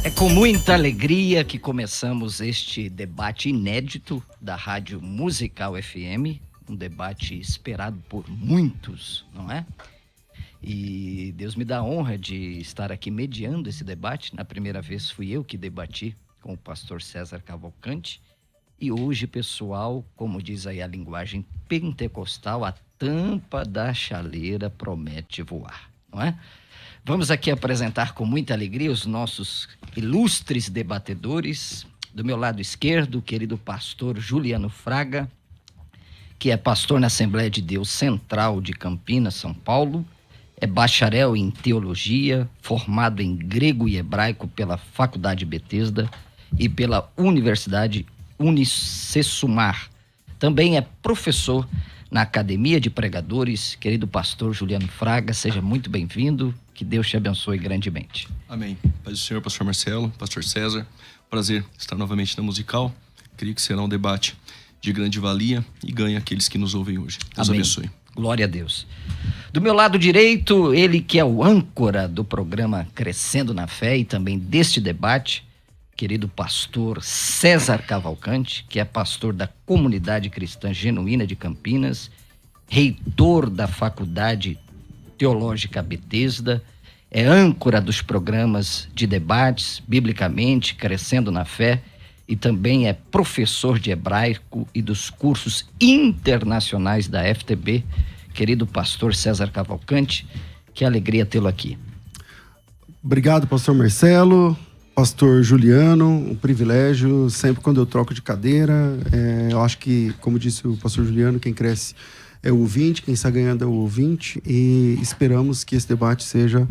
É com muita alegria que começamos este debate inédito da Rádio Musical FM, um debate esperado por muitos, não é? E Deus me dá a honra de estar aqui mediando esse debate. Na primeira vez fui eu que debati com o pastor César Cavalcante. E hoje, pessoal, como diz aí a linguagem pentecostal, a tampa da chaleira promete voar, não é? Vamos aqui apresentar com muita alegria os nossos ilustres debatedores. Do meu lado esquerdo, o querido pastor Juliano Fraga, que é pastor na Assembleia de Deus Central de Campinas, São Paulo. É bacharel em teologia, formado em grego e hebraico pela Faculdade Betesda e pela Universidade Unicesumar. Também é professor na Academia de Pregadores. Querido pastor Juliano Fraga, seja muito bem-vindo. Que Deus te abençoe grandemente. Amém. Paz do Senhor, pastor Marcelo, pastor César. Prazer estar novamente na Musical. Creio que será um debate de grande valia e ganhe aqueles que nos ouvem hoje. Deus Amém. abençoe. Glória a Deus. Do meu lado direito, ele que é o âncora do programa Crescendo na Fé e também deste debate, querido pastor César Cavalcante, que é pastor da Comunidade Cristã Genuína de Campinas, reitor da Faculdade Teológica Betesda, é âncora dos programas de debates, biblicamente, Crescendo na Fé, e também é professor de hebraico e dos cursos internacionais da FTB. Querido pastor César Cavalcante, que alegria tê-lo aqui. Obrigado, pastor Marcelo, pastor Juliano, um privilégio, sempre quando eu troco de cadeira, eu acho que, como disse o pastor Juliano, quem cresce é o ouvinte, quem está ganhando é o ouvinte, e esperamos que esse debate seja,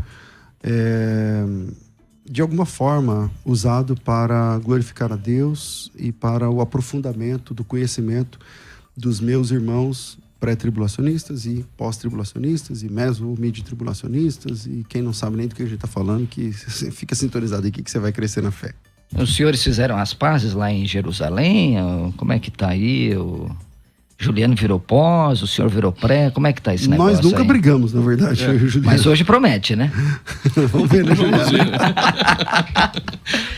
de alguma forma, usado para glorificar a Deus e para o aprofundamento do conhecimento dos meus irmãos pré-tribulacionistas e pós-tribulacionistas e meso-mid-tribulacionistas e quem não sabe nem do que a gente está falando, que fica sintonizado aqui que você vai crescer na fé. Os senhores fizeram as pazes lá em Jerusalém? Como é que está aí? O Juliano virou pós, o senhor virou pré, como é que tá esse negócio? Nós nunca aí? brigamos, na verdade. Mas hoje promete, né? Vamos ver, né, Vamos ver.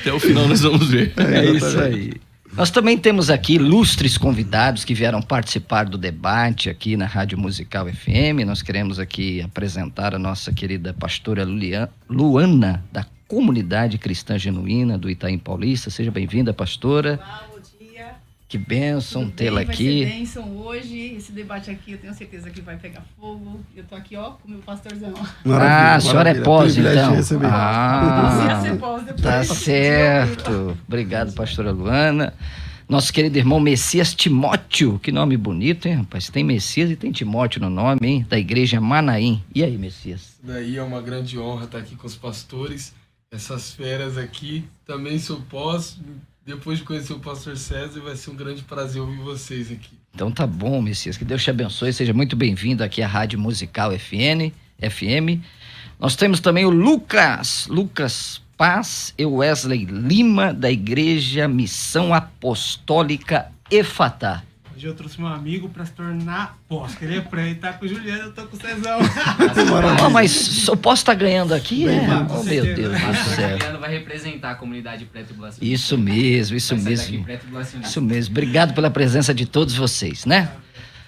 Até o final nós vamos ver. É isso aí. Nós também temos aqui ilustres convidados que vieram participar do debate aqui na Rádio Musical FM. Nós queremos aqui apresentar a nossa querida pastora Luana, da Comunidade Cristã Genuína do Itaim Paulista. Seja bem-vinda, pastora. Olá, bom dia. Que bênção tê-la aqui. Vai ser bênção hoje. Esse debate aqui eu tenho certeza que vai pegar fogo. Eu tô aqui, ó, com o meu pastorzão. A senhora é pós, então. Ia ser pós depois. Tá certo. Obrigado, pastora Luana. Nosso querido irmão Messias Timóteo. Que nome bonito, hein, rapaz? Tem Messias e tem Timóteo no nome, hein? Da igreja Manaim. E aí, Messias? Daí é uma grande honra estar aqui com os pastores, essas feras aqui. Também sou pós. Depois de conhecer o pastor César, vai ser um grande prazer ouvir vocês aqui. Então tá bom, Messias. Que Deus te abençoe. Seja muito bem-vindo aqui à Rádio Musical FM. Nós temos também o Lucas Paz e Wesley Lima, da Igreja Missão Apostólica Efatá. Hoje eu trouxe meu amigo para se tornar pós. Ele é pré, ele tá com o Juliano, eu tô com o Cezão. Mas eu posso estar ganhando aqui? Bem, Oh, meu Deus do céu. Juliano vai representar a comunidade pré-tribulacionista. Isso mesmo. Isso mesmo. Obrigado pela presença de todos vocês, né?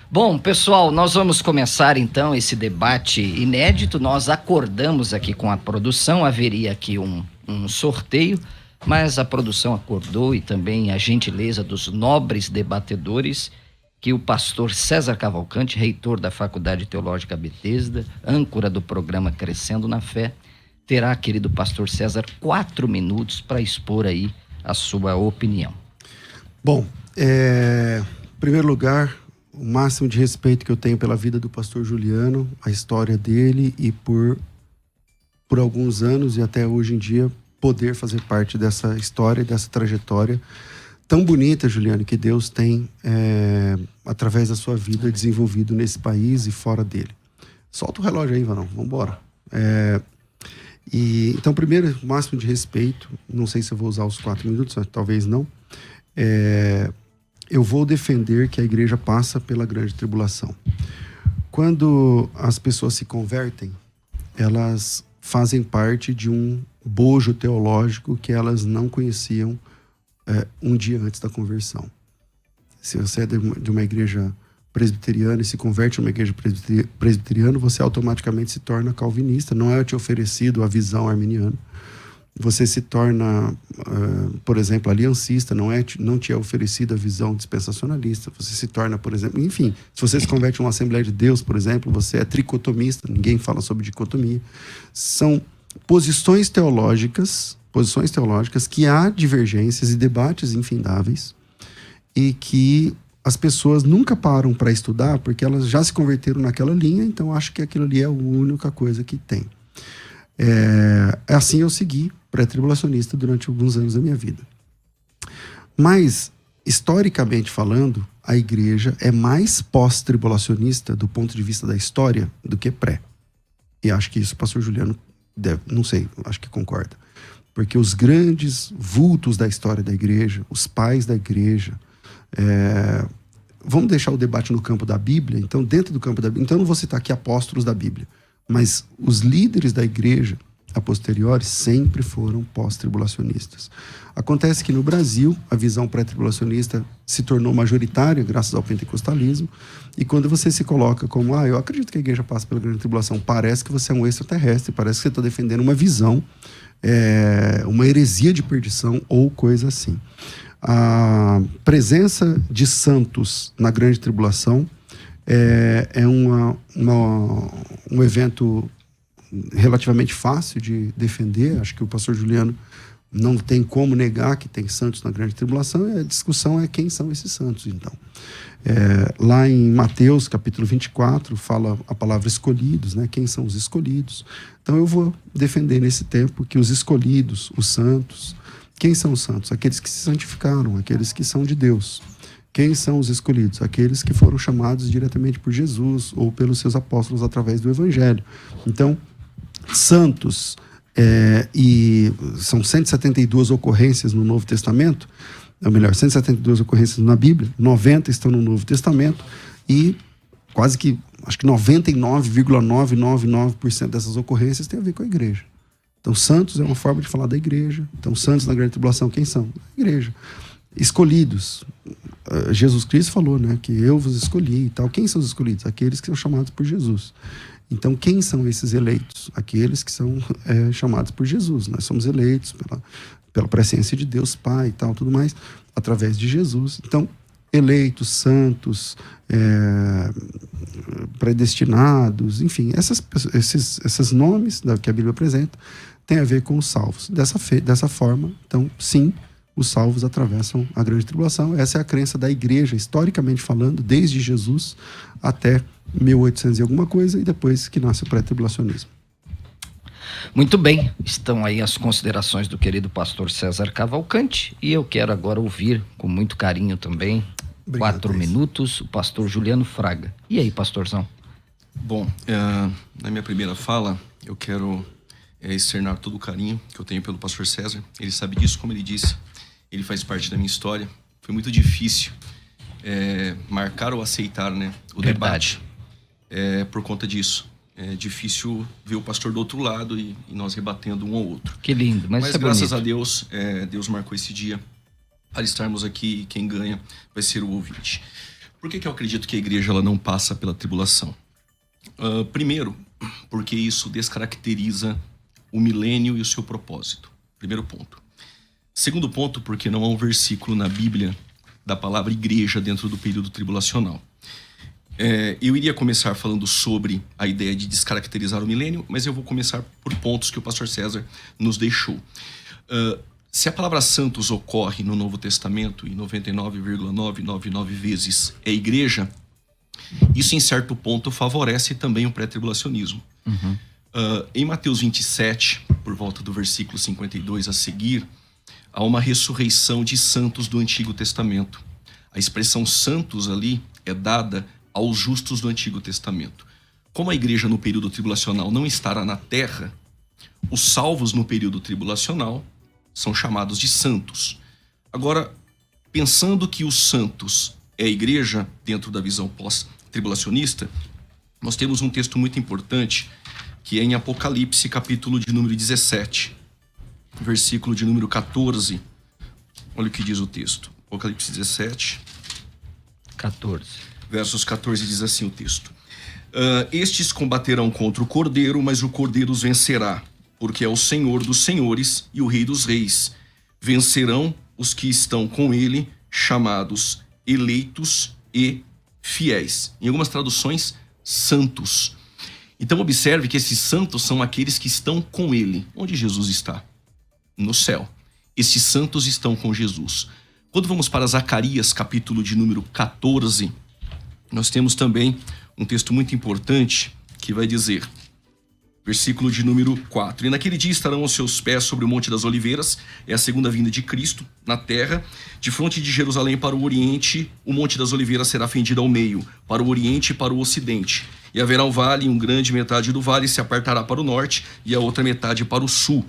Bom, pessoal, nós vamos começar então esse debate inédito. Nós acordamos aqui com a produção, haveria aqui um sorteio, mas a produção acordou e também a gentileza dos nobres debatedores que o pastor César Cavalcante, reitor da Faculdade Teológica Betesda, âncora do programa Crescendo na Fé, terá, querido pastor César, 4 minutos para expor aí a sua opinião. Bom, em primeiro lugar, o máximo de respeito que eu tenho pela vida do pastor Juliano, a história dele e por alguns anos e até hoje em dia poder fazer parte dessa história e dessa trajetória tão bonita, Juliano, que Deus tem, através da sua vida, desenvolvido nesse país e fora dele. Solta o relógio aí, Vanão, vamos embora. Então, primeiro, o máximo de respeito, não sei se eu vou usar os 4 minutos, talvez não. Eu vou defender que a igreja passa pela grande tribulação. Quando as pessoas se convertem, elas fazem parte de um bojo teológico que elas não conheciam um dia antes da conversão. Se você é de uma igreja presbiteriana e se converte numa igreja presbiteriana, você automaticamente se torna calvinista. Não é te oferecido a visão arminiana. Você se torna, por exemplo, aliancista. Não te é oferecida a visão dispensacionalista. Você se torna, por exemplo... Enfim, se você se converte numa Assembleia de Deus, por exemplo, você é tricotomista. Ninguém fala sobre dicotomia. São posições teológicas que há divergências e debates infindáveis e que as pessoas nunca param para estudar porque elas já se converteram naquela linha, então acho que aquilo ali é a única coisa que tem. Assim eu segui pré-tribulacionista durante alguns anos da minha vida. Mas, historicamente falando, a igreja é mais pós-tribulacionista do ponto de vista da história do que pré. E acho que isso o pastor Juliano não sei, acho que concorda. Porque os grandes vultos da história da igreja, os pais da igreja, vamos deixar o debate no campo da Bíblia. Então, dentro do campo da Bíblia, então eu não vou citar aqui apóstolos da Bíblia, mas os líderes da igreja a posteriori sempre foram pós-tribulacionistas. Acontece que no Brasil a visão pré-tribulacionista se tornou majoritária graças ao pentecostalismo, e quando você se coloca como eu acredito que a igreja passa pela grande tribulação, parece que você é um extraterrestre, parece que você está defendendo uma visão, uma heresia de perdição ou coisa assim. A presença de santos na grande tribulação é um evento relativamente fácil de defender. Acho que o pastor Juliano não tem como negar que tem santos na grande tribulação, e a discussão é quem são esses santos, então. Lá em Mateus, capítulo 24, fala a palavra escolhidos, né? Quem são os escolhidos? Então eu vou defender nesse tempo que os escolhidos, os santos... Quem são os santos? Aqueles que se santificaram, aqueles que são de Deus. Quem são os escolhidos? Aqueles que foram chamados diretamente por Jesus ou pelos seus apóstolos através do Evangelho. Então, santos, e são 172 ocorrências no Novo Testamento, ou melhor, 172 ocorrências na Bíblia, 90 estão no Novo Testamento, e quase que, acho que 99,999% dessas ocorrências tem a ver com a igreja. Então, santos é uma forma de falar da igreja. Então, santos na grande tribulação, quem são? A igreja. Escolhidos. Jesus Cristo falou, né, que eu vos escolhi e tal. Quem são os escolhidos? Aqueles que são chamados por Jesus. Então, quem são esses eleitos? Aqueles que são chamados por Jesus. Nós somos eleitos pela presciência de Deus Pai e tal, tudo mais, através de Jesus. Então, eleitos, santos, predestinados, enfim, esses nomes que a Bíblia apresenta tem a ver com os salvos. Dessa forma, então, sim, os salvos atravessam a grande tribulação. Essa é a crença da igreja, historicamente falando, desde Jesus até 1800 e alguma coisa, e depois que nasce o pré-tribulacionismo. Muito bem, estão aí as considerações do querido pastor César Cavalcante, e eu quero agora ouvir, com muito carinho também, Obrigado, 4 minutos, o pastor Juliano Fraga. E aí, pastorzão? Bom, na minha primeira fala, eu quero externar todo o carinho que eu tenho pelo pastor César. Ele sabe disso, como ele disse, ele faz parte da minha história. Foi muito difícil marcar ou aceitar, né, o Verdade. debate por conta disso. É difícil ver o pastor do outro lado e nós rebatendo um ao outro. Que lindo, mas isso é graças bonito. a Deus, Deus marcou esse dia para estarmos aqui, e quem ganha vai ser o ouvinte. Por que eu acredito que a igreja ela não passa pela tribulação? Primeiro, porque isso descaracteriza o milênio e o seu propósito. Primeiro ponto. Segundo ponto, porque não há um versículo na Bíblia da palavra igreja dentro do período tribulacional. Eu iria começar falando sobre a ideia de descaracterizar o milênio, mas eu vou começar por pontos que o pastor César nos deixou. Se a palavra santos ocorre no Novo Testamento em 99,999 vezes é igreja, isso em certo ponto favorece também o pré-tribulacionismo. Uhum. Em Mateus 27, por volta do versículo 52 a seguir, há uma ressurreição de santos do Antigo Testamento. A expressão santos ali é dada aos justos do Antigo Testamento. Como a igreja no período tribulacional não estará na terra, os salvos no período tribulacional são chamados de santos. Agora, pensando que os santos é a igreja dentro da visão pós-tribulacionista, nós temos um texto muito importante que é em Apocalipse, capítulo de número 17. versículo de número 14. Olha o que diz o texto. Apocalipse 17, 14. versos 14 diz assim o texto. Estes combaterão contra o Cordeiro, mas o Cordeiro os vencerá, porque é o Senhor dos senhores e o Rei dos reis. Vencerão os que estão com ele, chamados eleitos e fiéis. Em algumas traduções, santos. Então observe que esses santos são aqueles que estão com ele. Onde Jesus está? No céu. Esses santos estão com Jesus. Quando vamos para Zacarias, capítulo de número 14, nós temos também um texto muito importante que vai dizer, versículo de número 4. E naquele dia estarão os seus pés sobre o Monte das Oliveiras, é a segunda vinda de Cristo na terra. De fronte de Jerusalém para o oriente, o Monte das Oliveiras será fendido ao meio, para o oriente e para o ocidente. E haverá um vale, e grande metade do vale se apartará para o norte, e a outra metade para o sul.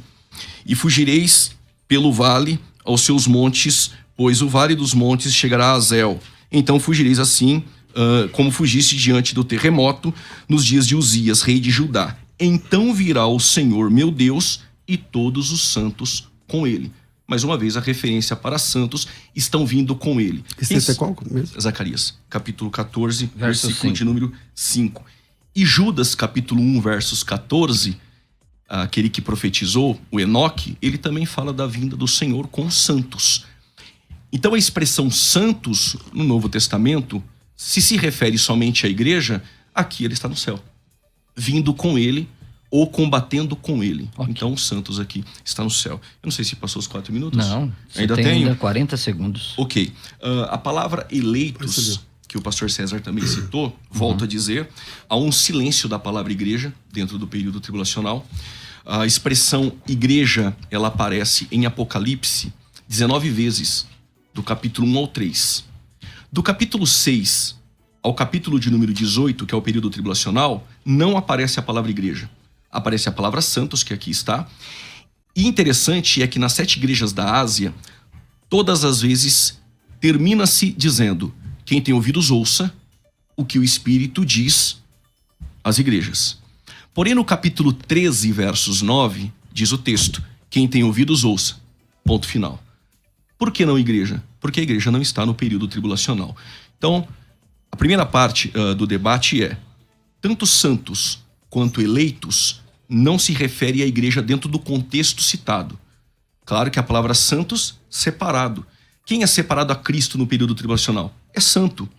E fugireis pelo vale aos seus montes, pois o vale dos montes chegará a Azel. Então fugireis assim, como fugiste diante do terremoto nos dias de Uzias, rei de Judá. Então virá o Senhor meu Deus e todos os santos com ele. Mais uma vez, a referência para santos estão vindo com ele. Esse é qual mesmo? Zacarias, capítulo 14, Verso versículo 5. de número 5. E Judas, capítulo 1, versos 14, aquele que profetizou, o Enoque, ele também fala da vinda do Senhor com os santos. Então a expressão santos no Novo Testamento, se refere somente à igreja, aqui ele está no céu, vindo com ele ou combatendo com ele. Ok. Então os santos aqui está no céu. Eu não sei se passou os 4 minutos. Não, você Ainda tem tenho? ainda 40 segundos. Ok. A palavra eleitos, Percebeu. que o pastor César também citou, volto a dizer, há um silêncio da palavra igreja dentro do período tribulacional. A expressão igreja, ela aparece em Apocalipse 19 vezes, do capítulo 1 ao 3. Do capítulo 6 ao capítulo de número 18, que é o período tribulacional, não aparece a palavra igreja. Aparece a palavra santos, que aqui está. E interessante é que nas 7 igrejas da Ásia, todas as vezes termina-se dizendo: quem tem ouvidos ouça o que o Espírito diz às igrejas. Porém, no capítulo 13, versos 9, diz o texto: quem tem ouvidos ouça. Ponto final. Por que não igreja? Porque a igreja não está no período tribulacional. Então, a primeira parte do debate é: tanto santos quanto eleitos não se refere à igreja dentro do contexto citado. Claro que a palavra santos, separado. Quem é separado a Cristo no período tribulacional? É santo.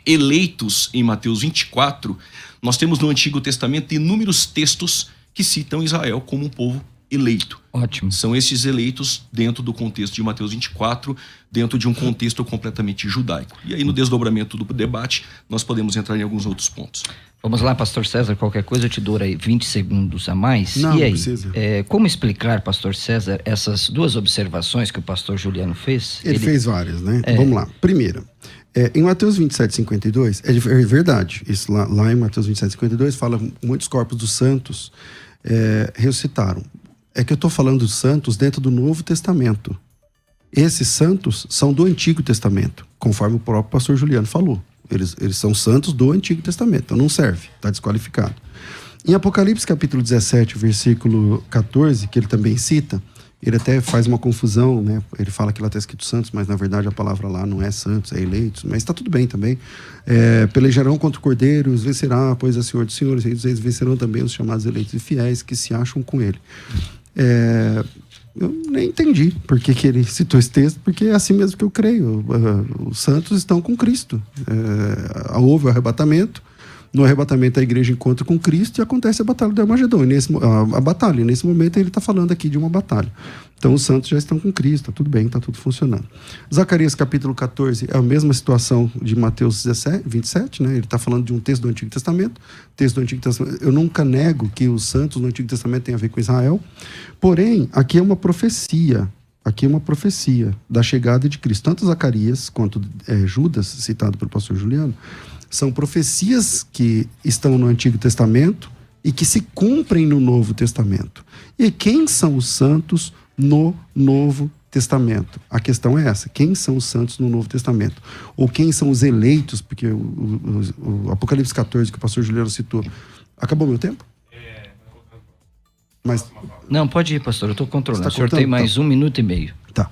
Eleitos, em Mateus 24, nós temos no Antigo Testamento inúmeros textos que citam Israel como um povo eleito. Ótimo. São esses eleitos dentro do contexto de Mateus 24, dentro de um contexto completamente judaico. E aí, no desdobramento do debate, nós podemos entrar em alguns outros pontos. Vamos lá, pastor César, qualquer coisa eu te dou aí 20 segundos a mais. Não, e aí, não precisa. como explicar, pastor César, essas duas observações que o pastor Juliano fez? Ele fez várias, né? Vamos lá. Primeira, em Mateus 27, 52, é verdade. Isso lá em Mateus 27, 52, fala muitos corpos dos santos ressuscitaram. É que eu estou falando dos santos dentro do Novo Testamento. Esses santos são do Antigo Testamento, conforme o próprio pastor Juliano falou. Eles são santos do Antigo Testamento, então não serve, está desqualificado. Em Apocalipse capítulo 17, versículo 14, que ele também cita, ele até faz uma confusão, né? Ele fala que lá está escrito santos, mas na verdade a palavra lá não é santos, é eleitos, mas está tudo bem também. Pelejarão contra o Cordeiro, os vencerá, pois é Senhor dos senhores, eles vencerão também os chamados eleitos e fiéis que se acham com ele. Eu nem entendi por que ele citou esse texto, porque é assim mesmo que eu creio. Os santos estão com Cristo. Houve o arrebatamento. No arrebatamento, a igreja encontra com Cristo e acontece a batalha do Armagedon. A batalha, nesse momento, ele está falando aqui de uma batalha. Então, os santos já estão com Cristo, está tudo bem, está tudo funcionando. Zacarias, capítulo 14, é a mesma situação de Mateus 27, né? Ele está falando de um texto do Antigo Testamento. Texto do Antigo Testamento. Eu nunca nego que os santos no Antigo Testamento têm a ver com Israel. Porém, aqui é uma profecia. Aqui é uma profecia da chegada de Cristo. Tanto Zacarias quanto Judas, citado pelo pastor Juliano, são profecias que estão no Antigo Testamento e que se cumprem no Novo Testamento. E quem são os santos no Novo Testamento? A questão é essa: quem são os santos no Novo Testamento? Ou quem são os eleitos? Porque o Apocalipse 14, que o pastor Juliano citou. Acabou meu tempo? Mas Não, pode ir, pastor, eu estou controlando. Você tá O senhor cortando? tem mais 1 minuto e meio. tá.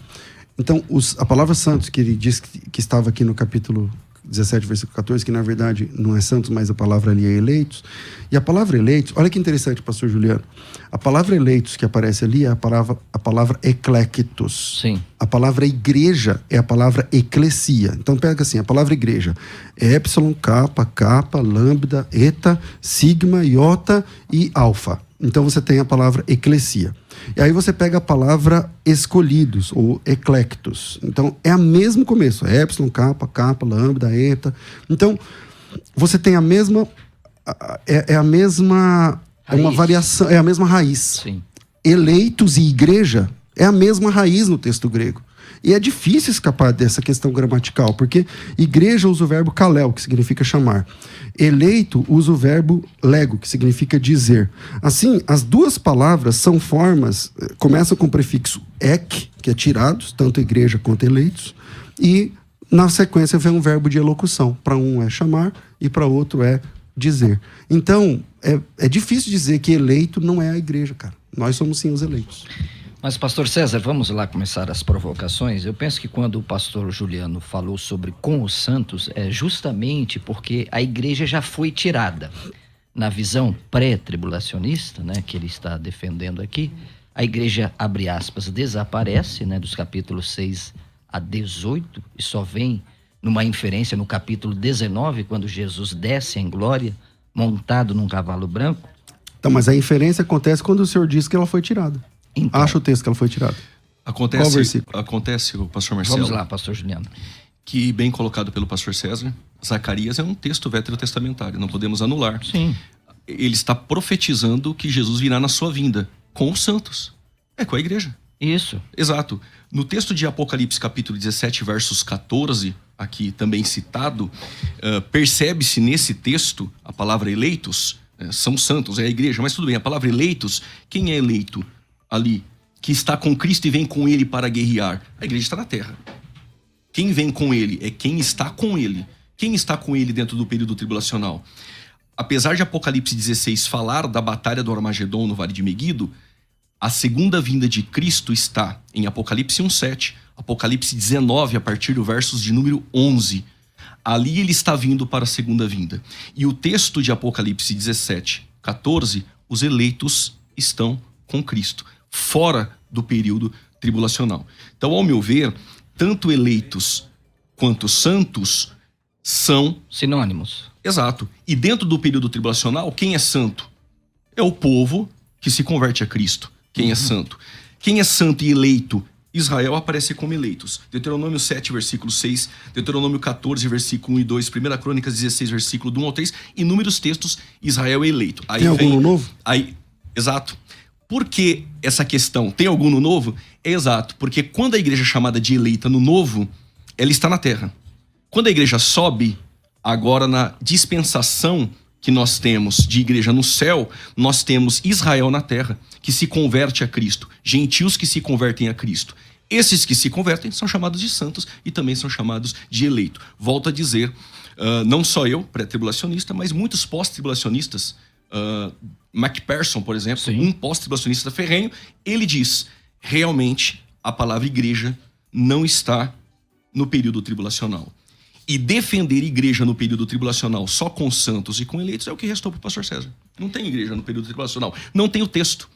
Então, a palavra santos, que ele diz que estava aqui no capítulo 17, versículo 14, que na verdade não é santos, mas a palavra ali é eleitos. E a palavra eleitos, olha que interessante, pastor Juliano. A palavra eleitos que aparece ali é a palavra eclectos. Sim. A palavra igreja é a palavra eclesia. Então pega assim, a palavra igreja é epsilon, kappa, lambda, eta, sigma, iota e alfa. Então você tem a palavra eclesia. E aí você pega a palavra escolhidos, ou eclectos. Então é o mesmo começo, é epsilon, kappa, lambda, eta. Então você tem a mesma... É a mesma... É uma Raiz. variação, é a mesma raiz. Sim. Eleitos e igreja é a mesma raiz no texto grego. E é difícil escapar dessa questão gramatical, porque igreja usa o verbo kalel, que significa chamar. Eleito usa o verbo lego, que significa dizer. Assim, as duas palavras são formas, começam com o prefixo ek, que é tirados, tanto igreja quanto eleitos, e na sequência vem um verbo de elocução. Para um é chamar e para outro é dizer. Então, é difícil dizer que eleito não é a igreja, cara. Nós somos sim os eleitos. Mas, pastor César, vamos lá começar as provocações. Eu penso que quando o pastor Juliano falou sobre com os santos, é justamente porque a igreja já foi tirada. Na visão pré-tribulacionista, né, que ele está defendendo aqui, a igreja, abre aspas, desaparece, né, dos capítulos 6 a 18, e só vem numa inferência no capítulo 19, quando Jesus desce em glória, montado num cavalo branco. Então, mas a inferência acontece quando o senhor diz que ela foi tirada. Então, Acha o texto que ela foi tirada. Qual versículo? Acontece, o pastor Marcelo, vamos lá, pastor Juliano. que bem colocado pelo pastor César, Zacarias é um texto veterotestamentário, não podemos anular. Sim. Ele está profetizando que Jesus virá na sua vinda com os santos. É com a igreja. Isso. Exato. No texto de Apocalipse, capítulo 17, versos 14, aqui também citado, percebe-se nesse texto a palavra eleitos, são santos, é a igreja, mas tudo bem, a palavra eleitos, quem é eleito ali, que está com Cristo e vem com ele para guerrear? A igreja está na terra. Quem vem com ele é quem está com ele. Quem está com ele dentro do período tribulacional? Apesar de Apocalipse 16 falar da batalha do Armagedon no Vale de Meguido, a segunda vinda de Cristo está em Apocalipse 1:7, Apocalipse 19, a partir do versos de número 11. Ali ele está vindo para a segunda vinda. E o texto de Apocalipse 17, 14, os eleitos estão com Cristo, fora do período tribulacional. Então, ao meu ver, tanto eleitos quanto santos são... Sinônimos. Exato. E dentro do período tribulacional, quem é santo? É o povo que se converte a Cristo. Quem é santo? Quem é santo e eleito? Israel aparece como eleitos. Deuteronômio 7, versículo 6, Deuteronômio 14, versículo 1 e 2, 1 Crônicas 16, versículo do 1 ao 3, inúmeros textos, Israel é eleito. Aí Tem algum no novo? Exato. Por que essa questão? Tem algum no novo? É exato, porque quando a igreja é chamada de eleita no novo, ela está na terra. Quando a igreja sobe, agora na dispensação que nós temos de igreja no céu, nós temos Israel na terra, que se converte a Cristo, gentios que se convertem a Cristo. Esses que se convertem são chamados de santos e também são chamados de eleito. Volto a dizer, não só eu, pré-tribulacionista, mas muitos pós-tribulacionistas, MacPherson, por exemplo, Sim. um pós-tribulacionista ferrenho, ele diz, realmente a palavra igreja não está no período tribulacional. E defender igreja no período tribulacional só com santos e com eleitos é o que restou para o pastor César. Não tem igreja no período tribulacional. Não tem o texto.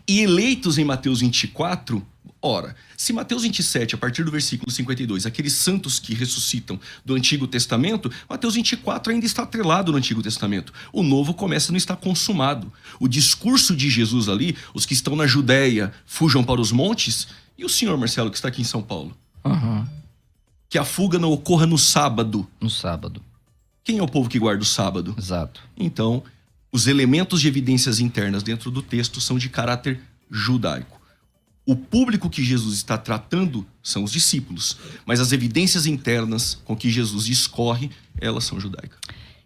E eleitos em Mateus 24, ora, se Mateus 27, a partir do versículo 52, aqueles santos que ressuscitam do Antigo Testamento, Mateus 24 ainda está atrelado no Antigo Testamento. O Novo começa a não estar consumado. O discurso de Jesus ali, os que estão na Judéia fujam para os montes, e o senhor Marcelo, que está aqui em São Paulo? Que a fuga não ocorra no sábado. No sábado. Quem é o povo que guarda o sábado? Exato. Então, os elementos de evidências internas dentro do texto são de caráter judaico. O público que Jesus está tratando são os discípulos, mas as evidências internas com que Jesus discorre, elas são judaicas.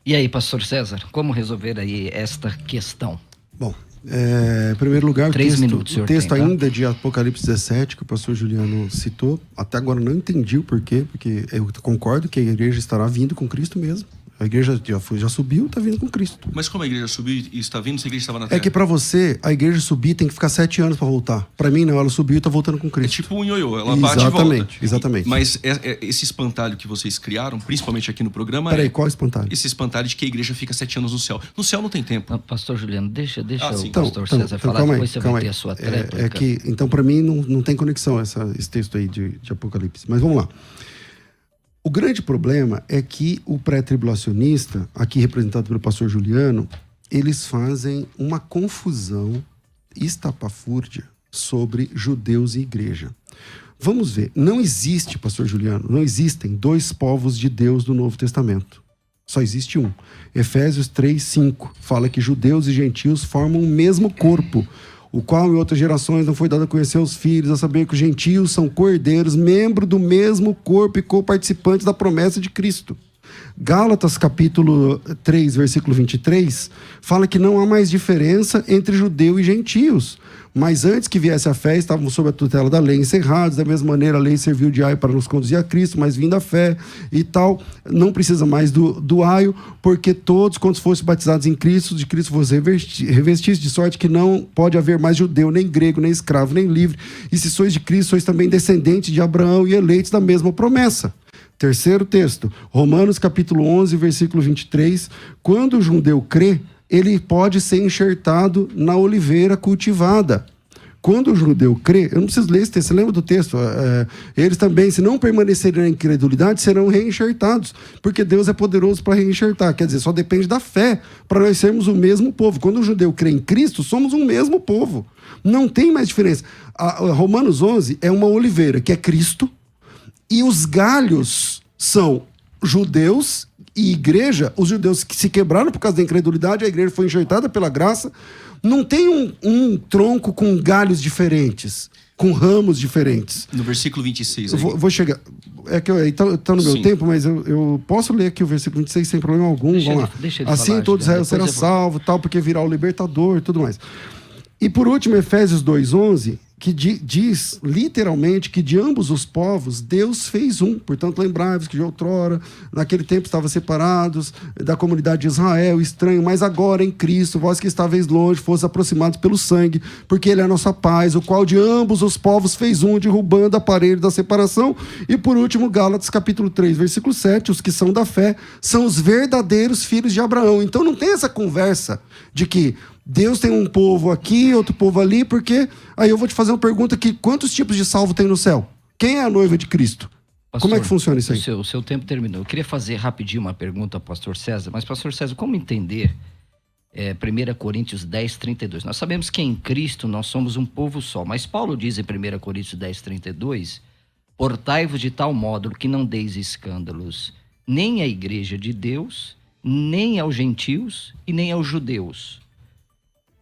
E aí, pastor César, como resolver aí esta questão? Bom, em primeiro lugar, 3 minutos, o senhor texto tem, tá? ainda de Apocalipse 17, que o pastor Juliano citou, até agora não entendi o porquê, porque eu concordo que a igreja estará vindo com Cristo mesmo. A igreja já subiu, está vindo com Cristo. Mas como a igreja subiu e está vindo, se a igreja estava na terra? É que para você, a igreja subir tem que ficar 7 anos para voltar. Para mim, não, ela subiu e está voltando com É Cristo. tipo um ioiô, ela bate e volta. Exatamente. Mas esse espantalho que vocês criaram, principalmente aqui no programa... Peraí, qual espantalho? Esse espantalho de que a igreja fica 7 anos no céu. No céu não tem tempo. Não, pastor Juliano, deixa sim. o pastor César falar, calma aí, depois você calma vai aí. ter a sua tréplica. É que, então, para mim, não tem conexão esse texto aí de Apocalipse. Mas vamos lá. O grande problema é que o pré-tribulacionista, aqui representado pelo pastor Juliano, eles fazem uma confusão estapafúrdia sobre judeus e igreja. Vamos ver, não existe, pastor Juliano, não existem 2 povos de Deus do Novo Testamento. Só existe um. Efésios 3:5 fala que judeus e gentios formam o mesmo corpo, o qual em outras gerações não foi dado a conhecer aos filhos, a saber que os gentios são cordeiros, membros do mesmo corpo e co-participantes da promessa de Cristo. Gálatas capítulo 3, versículo 23, fala que não há mais diferença entre judeu e gentios. Mas antes que viesse a fé, estavam sob a tutela da lei, encerrados. Da mesma maneira, a lei serviu de aio para nos conduzir a Cristo, mas vindo a fé e tal, não precisa mais do aio, porque todos, quando fossem batizados em Cristo, de Cristo fossem revestidos, de sorte que não pode haver mais judeu, nem grego, nem escravo, nem livre. E se sois de Cristo, sois também descendentes de Abraão e eleitos da mesma promessa. Terceiro texto, Romanos capítulo 11, versículo 23. Quando o judeu crê, ele pode ser enxertado na oliveira cultivada. Quando o judeu crê, eu não preciso ler esse texto, você lembra do texto? Eles também, se não permanecerem na incredulidade, serão reenxertados, porque Deus é poderoso para reenxertar. Quer dizer, só depende da fé para nós sermos o mesmo povo. Quando o judeu crê em Cristo, somos um mesmo povo. Não tem mais diferença. Romanos 11 é uma oliveira, que é Cristo, e os galhos são judeus e igreja. Os judeus que se quebraram por causa da incredulidade, a igreja foi enxertada pela graça. Não tem um tronco com galhos diferentes, com ramos diferentes. No versículo 26. Eu vou chegar. É que tá no meu Sim. tempo, mas eu posso ler aqui o versículo 26 sem problema algum. Vamos lá. Deixa ele Assim falar, todo Israel Juliano, será salvo, tal, porque virá o libertador e tudo mais. E por último, Efésios 2:11, que diz literalmente que de ambos os povos Deus fez um. Portanto, lembrai-vos que de outrora, naquele tempo estavam separados da comunidade de Israel, estranho, mas agora em Cristo, vós que estáveis longe, fosse aproximados pelo sangue, porque ele é a nossa paz, o qual de ambos os povos fez um, derrubando o aparelho da separação. E por último, Gálatas capítulo 3, versículo 7, os que são da fé são os verdadeiros filhos de Abraão. Então não tem essa conversa de que Deus tem um povo aqui, outro povo ali, porque... Aí eu vou te fazer uma pergunta aqui. Quantos tipos de salvo tem no céu? Quem é a noiva de Cristo? Pastor, como é que funciona isso aí? O seu tempo terminou. Eu queria fazer rapidinho uma pergunta ao pastor César. Mas, pastor César, como entender 1 Coríntios 10, 32? Nós sabemos que em Cristo nós somos um povo só. Mas Paulo diz em 1 Coríntios 10, 32... Portai-vos de tal modo que não deis escândalos nem à igreja de Deus, nem aos gentios e nem aos judeus.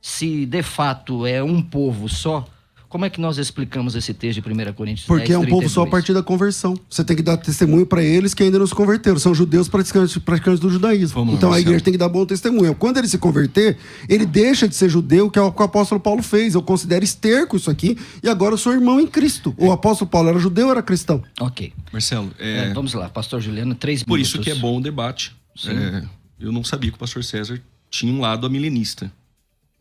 Se de fato é um povo só, como é que nós explicamos esse texto de 1 Coríntios 10, Porque é um povo só a partir da conversão. Você tem que dar testemunho para eles que ainda não se converteram. São judeus praticantes do judaísmo. Vamos lá, então a Marcelo. igreja tem que dar bom testemunho. Quando ele se converter, ele deixa de ser judeu, que é o que o apóstolo Paulo fez. Eu considero esterco isso aqui, e agora eu sou irmão em Cristo. O apóstolo Paulo era judeu ou era cristão? Ok. Marcelo, Vamos lá, pastor Juliano, 3 por minutos. isso que é bom o debate. Eu não sabia que o pastor César tinha um lado amilenista.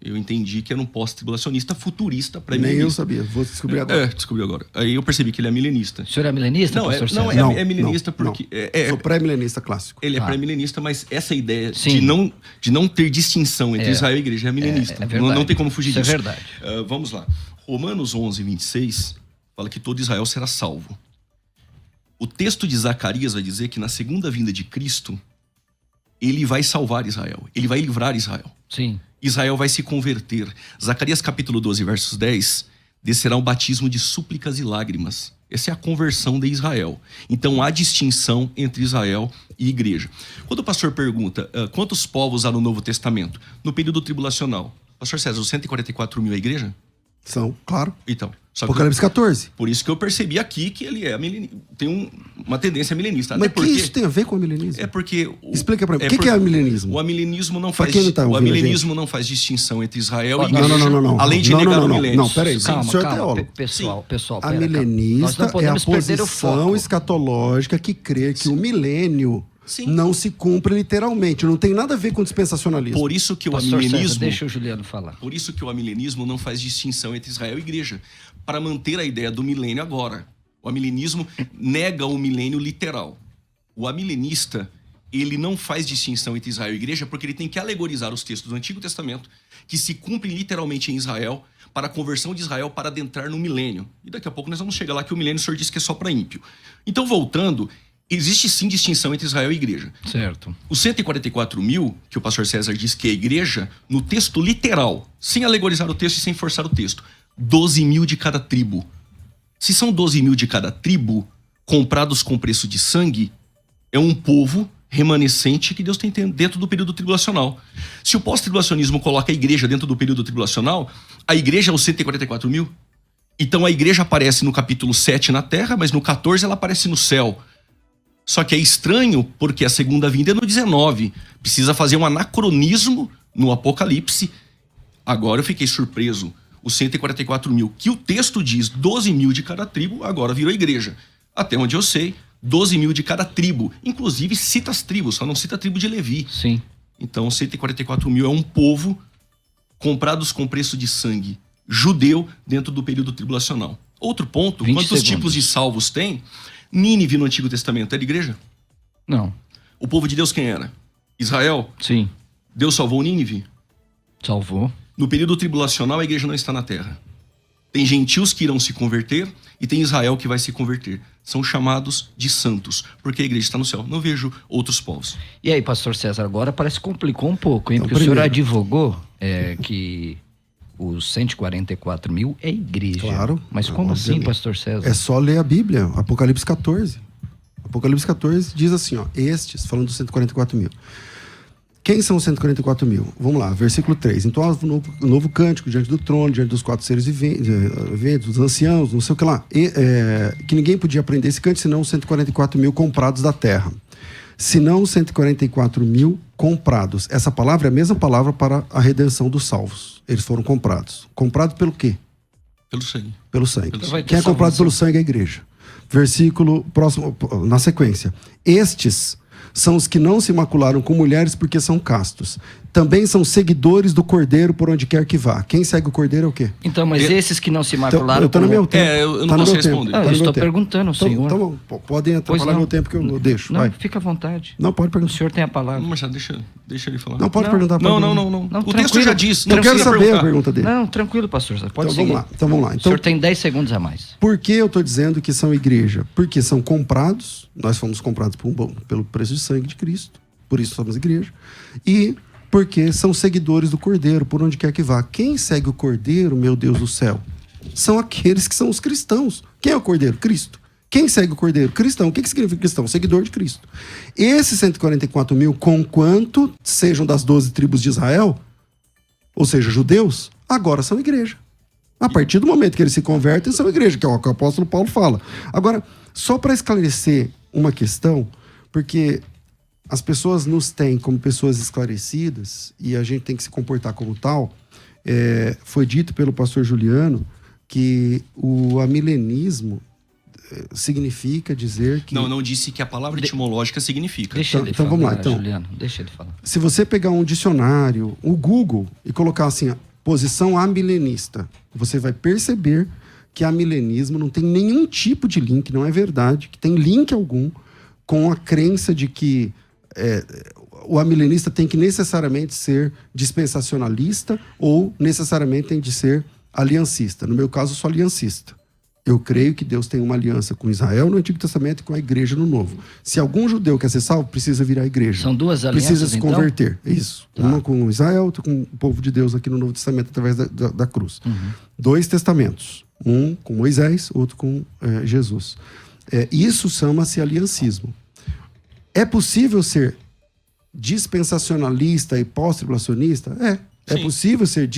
Eu entendi que era um pós-tribulacionista futurista pré-milenista. Nem eu sabia, vou descobrir agora. Descobri agora. Aí eu percebi que ele é milenista. O senhor é milenista, pastor César? Não, é milenista não, porque... Sou pré-milenista clássico. Ele é pré-milenista, mas essa ideia Sim. de não ter distinção entre Israel e igreja é milenista. É verdade. Não tem como fugir Isso disso. é verdade. Vamos lá. Romanos 11, 26 fala que todo Israel será salvo. O texto de Zacarias vai dizer que na segunda vinda de Cristo, ele vai salvar Israel. Ele vai livrar Israel. Sim. Israel vai se converter. Zacarias capítulo 12, versos 10, descerá um batismo de súplicas e lágrimas. Essa é a conversão de Israel. Então há distinção entre Israel e igreja. Quando o pastor pergunta quantos povos há no Novo Testamento, no período tribulacional, pastor César, os 144 mil é a igreja? São, claro. Então, só que Apocalipse 14. por isso que eu percebi aqui que ele tem uma tendência milenista. Mas Até que porque isso tem a ver com o milenismo? é porque Explica pra mim. O que é amilenismo? O amilenismo não Pra faz quem não tá o ouvindo a amilenismo não faz distinção entre Israel e Não, igreja, não. além de Não, negar não, o não. milênio. Não, peraí. Calma, O senhor é calma. teólogo. Pessoal, A pera, calma. Nós milenista não é a podemos perder o posição foco. escatológica que crê que o milênio Sim. não se cumpre literalmente. Não tem nada a ver com dispensacionalismo. Por isso que o Pastor César, amilenismo... deixa o Juliano falar. Por isso que o amilenismo não faz distinção entre Israel e igreja, para manter a ideia do milênio agora. O amilenismo nega o milênio literal. O amilenista, ele não faz distinção entre Israel e igreja porque ele tem que alegorizar os textos do Antigo Testamento que se cumprem literalmente em Israel para a conversão de Israel para adentrar no milênio. E daqui a pouco nós vamos chegar lá que o milênio o senhor disse que é só para ímpio. Então, voltando, existe sim distinção entre Israel e igreja. Certo. Os 144 mil, que o pastor César diz que é a igreja, no texto literal, sem alegorizar o texto e sem forçar o texto, 12 mil de cada tribo. Se são 12 mil de cada tribo, comprados com preço de sangue, é um povo remanescente que Deus tem dentro do período tribulacional. Se o pós-tribulacionismo coloca a igreja dentro do período tribulacional, a igreja é os 144 mil. Então a igreja aparece no capítulo 7 na terra, mas no 14 ela aparece no céu. Só que é estranho porque a segunda vinda é no 19. Precisa fazer um anacronismo no Apocalipse. Agora eu fiquei surpreso. Os 144 mil, que o texto diz 12 mil de cada tribo, agora virou igreja. Até onde eu sei, 12 mil de cada tribo. Inclusive cita as tribos, só não cita a tribo de Levi. Sim. Então 144 mil é um povo comprados com preço de sangue, judeu dentro do período tribulacional. Outro ponto, 20 quantos segundos. tipos de salvos tem? Nínive no Antigo Testamento era igreja? Não. O povo de Deus quem era? Israel? Sim. Deus salvou Nínive? Salvou. No período tribulacional a igreja não está na terra. Tem gentios que irão se converter e tem Israel que vai se converter. São chamados de santos, porque a igreja está no céu. Não vejo outros povos. E aí, pastor César, agora parece que complicou um pouco, hein? Então, Porque o senhor primeiro- advogou que os 144 mil é igreja. Claro. Mas como assim, Obviamente. pastor César? É só ler a Bíblia, Apocalipse 14. Apocalipse 14 diz assim, ó, estes, falando dos 144 mil. Quem são os 144 mil? Vamos lá, versículo 3. Então, um novo cântico diante do trono, diante dos 4 seres viventes, dos anciãos, não sei o que lá. Que ninguém podia aprender esse cântico, senão os 144 mil comprados da terra. Senão os 144 mil comprados. Essa palavra é a mesma palavra para a redenção dos salvos. Eles foram comprados. Comprados pelo quê? Pelo sangue. Pelo sangue. Pelo sangue. Quem é comprado pelo sangue é a igreja. Versículo próximo, na sequência. Estes são os que não se macularam com mulheres porque são castos. Também são seguidores do Cordeiro por onde quer que vá. Quem segue o Cordeiro é o quê? Então, mas Eu- esses que não se Então, macularam... eu tô no com- meu tempo. eu não Tá no posso meu tempo. responder. Não, Tá eu no estou meu tempo. perguntando ao Então, senhor. tá bom. Podem Pois atrapalhar não. meu tempo que eu deixo. Não, Vai. fica à vontade. Não, pode O perguntar. senhor tem a palavra. Não, mas já deixa ele falar. Não, pode Não. perguntar. Não, pode não, perguntar. não, não. Não, O texto tranquilo. já diz. Eu quero precisa saber perguntar. a pergunta dele. Não, tranquilo, pastor. Você pode Então seguir. vamos lá. O Então, senhor tem 10 segundos a mais. por que eu estou dizendo que são igreja? Porque são comprados, nós fomos comprados pelo preço de sangue de Cristo, por isso somos igreja, e porque são seguidores do Cordeiro, por onde quer que vá. Quem segue o Cordeiro, meu Deus do céu, são aqueles que são os cristãos. Quem é o Cordeiro? Cristo. Quem segue o Cordeiro? Cristão. O que significa cristão? Seguidor de Cristo. Esses 144 mil, conquanto sejam das 12 tribos de Israel, ou seja, judeus, agora são igreja. A partir do momento que eles se convertem, são igreja, que é o que o apóstolo Paulo fala. Agora, só para esclarecer uma questão, porque as pessoas nos têm como pessoas esclarecidas e a gente tem que se comportar como tal, foi dito pelo pastor Juliano que o amilenismo significa dizer que... Não disse que a palavra etimológica significa. Deixa Então- ele então falar, vamos lá, então. Juliano. Deixa ele falar. Se você pegar um dicionário, o Google, e colocar assim, posição amilenista, você vai perceber que amilenismo não tem nenhum tipo de link, não é verdade, que tem link algum com a crença de que o amilenista tem que necessariamente ser dispensacionalista ou necessariamente tem de ser aliancista. No meu caso, eu sou aliancista. Eu creio que Deus tem uma aliança com Israel no Antigo Testamento e com a igreja no Novo. Se algum judeu quer ser salvo, precisa virar a igreja. São duas alianças, Precisa se então? converter. Isso. Uma com Israel, outra com o povo de Deus aqui no Novo Testamento, através da cruz. 2 testamentos. Um com Moisés, outro com Jesus. Isso chama-se aliancismo. É possível ser dispensacionalista e pós-tribulacionista? É Sim. possível ser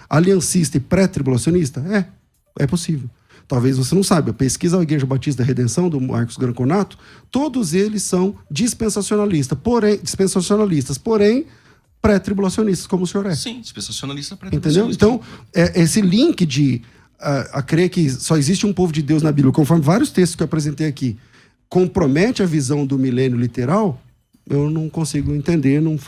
aliancista e pré-tribulacionista? É possível. Talvez você não saiba. Pesquisa a Igreja Batista da Redenção, do Marcos Granconato, todos eles são dispensacionalistas, porém pré-tribulacionistas, como o senhor é. Sim, dispensacionalista para Entendeu? Então, esse link de a crer que só existe um povo de Deus na Bíblia, conforme vários textos que eu apresentei aqui, compromete a visão do milênio literal, eu não consigo entender, o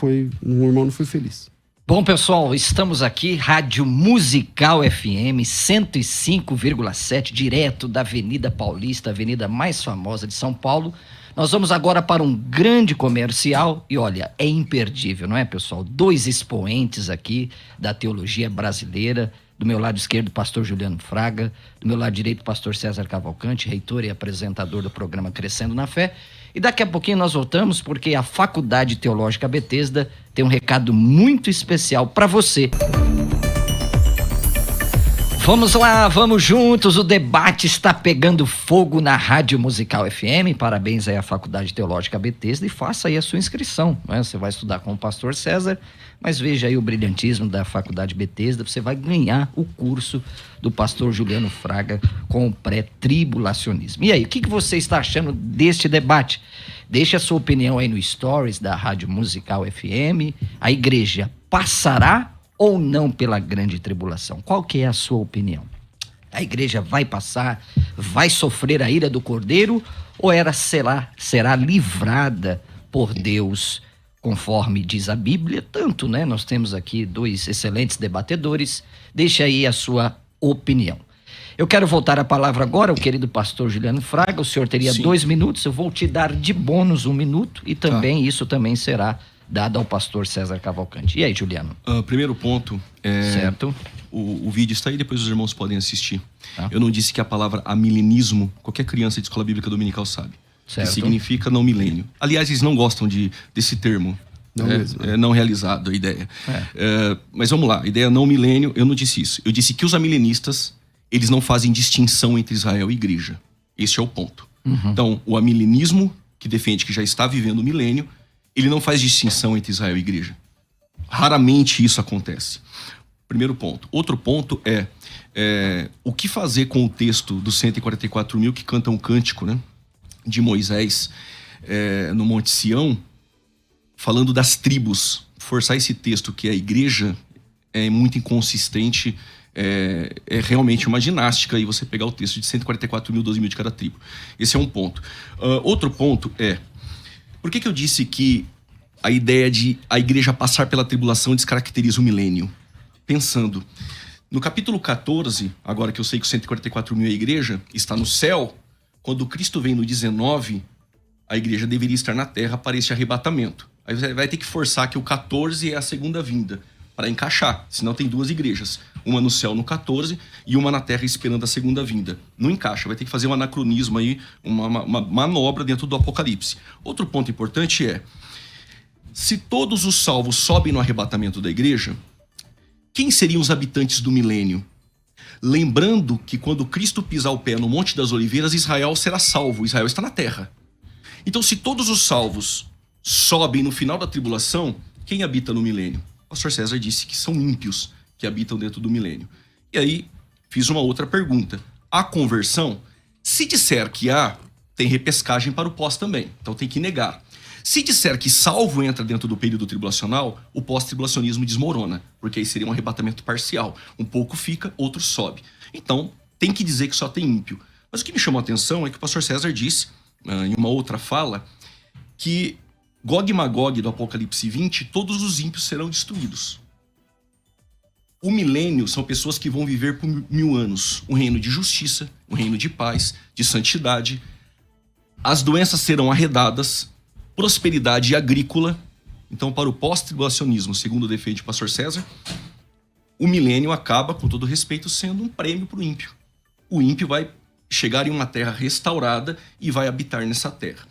irmão não foi feliz. Bom, pessoal, estamos aqui, Rádio Musical FM 105,7, direto da Avenida Paulista, a avenida mais famosa de São Paulo. Nós vamos agora para um grande comercial e olha, é imperdível, não é, pessoal? 2 expoentes aqui da teologia brasileira. Do meu lado esquerdo, pastor Juliano Fraga. Do meu lado direito, pastor César Cavalcante, reitor e apresentador do programa Crescendo na Fé. E daqui a pouquinho nós voltamos porque a Faculdade Teológica Bethesda tem um recado muito especial para você. Vamos lá, vamos juntos, o debate está pegando fogo na Rádio Musical FM, parabéns aí à Faculdade Teológica Bethesda e faça aí a sua inscrição, né? Você vai estudar com o pastor César, mas veja aí o brilhantismo da Faculdade Bethesda, você vai ganhar o curso do pastor Juliano Fraga com o pré-tribulacionismo. E aí, o que você está achando deste debate? Deixe a sua opinião aí no Stories da Rádio Musical FM, a igreja passará ou não pela grande tribulação? Qual que é a sua opinião? A igreja vai passar, vai sofrer a ira do Cordeiro ou ela será livrada por Deus, conforme diz a Bíblia? Tanto, né? Nós temos aqui 2 excelentes debatedores. Deixa aí a sua opinião. Eu quero voltar a palavra agora ao querido pastor Juliano Fraga. O senhor teria 2 minutos, eu vou te dar de bônus 1 minuto e também isso também será dado ao pastor César Cavalcante. E aí, Juliano? Primeiro ponto, certo. O vídeo está aí, depois os irmãos podem assistir. Tá. Eu não disse que a palavra amilenismo, qualquer criança de escola bíblica dominical sabe. Certo. Que significa não milênio. Aliás, eles não gostam desse termo. Não realizado, a ideia. Mas vamos lá, a ideia não milênio, eu não disse isso. Eu disse que os amilenistas, eles não fazem distinção entre Israel e igreja. Esse é o ponto. Então, o amilenismo, que defende que já está vivendo o milênio, ele não faz distinção entre Israel e igreja. Raramente isso acontece. Primeiro ponto. Outro ponto é o que fazer com o texto dos 144 mil que cantam o cântico, né, de Moisés no Monte Sião, falando das tribos. Forçar esse texto que é a igreja é muito inconsistente, é realmente uma ginástica e você pegar o texto de 144 mil, 12 mil de cada tribo. Esse é um ponto. Outro ponto por que eu disse que a ideia de a igreja passar pela tribulação descaracteriza o milênio? Pensando, no capítulo 14, agora que eu sei que os 144 mil é a igreja, está no céu, quando Cristo vem no 19, a igreja deveria estar na terra para esse arrebatamento. Aí você vai ter que forçar que o 14 é a segunda vinda, para encaixar, senão tem 2 igrejas, uma no céu no 14 e uma na terra esperando a segunda vinda. Não encaixa, vai ter que fazer um anacronismo aí, uma manobra dentro do Apocalipse. Outro ponto importante se todos os salvos sobem no arrebatamento da igreja, quem seriam os habitantes do milênio? Lembrando que quando Cristo pisar o pé no Monte das Oliveiras, Israel será salvo, Israel está na terra. Então, se todos os salvos sobem no final da tribulação, quem habita no milênio? O pastor César disse que são ímpios que habitam dentro do milênio. E aí, fiz uma outra pergunta. A conversão, se disser que há, tem repescagem para o pós também. Então tem que negar. Se disser que salvo entra dentro do período tribulacional, o pós-tribulacionismo desmorona, porque aí seria um arrebatamento parcial. Um pouco fica, outro sobe. Então, tem que dizer que só tem ímpio. Mas o que me chamou a atenção é que o pastor César disse, em uma outra fala, que Gog e Magog do Apocalipse 20, todos os ímpios serão destruídos. O milênio são pessoas que vão viver por 1000 anos. Um reino de justiça, um reino de paz, de santidade. As doenças serão arredadas, prosperidade agrícola. Então, para o pós-tribulacionismo, segundo defende o pastor César, o milênio acaba, com todo respeito, sendo um prêmio para o ímpio. O ímpio vai chegar em uma terra restaurada e vai habitar nessa terra.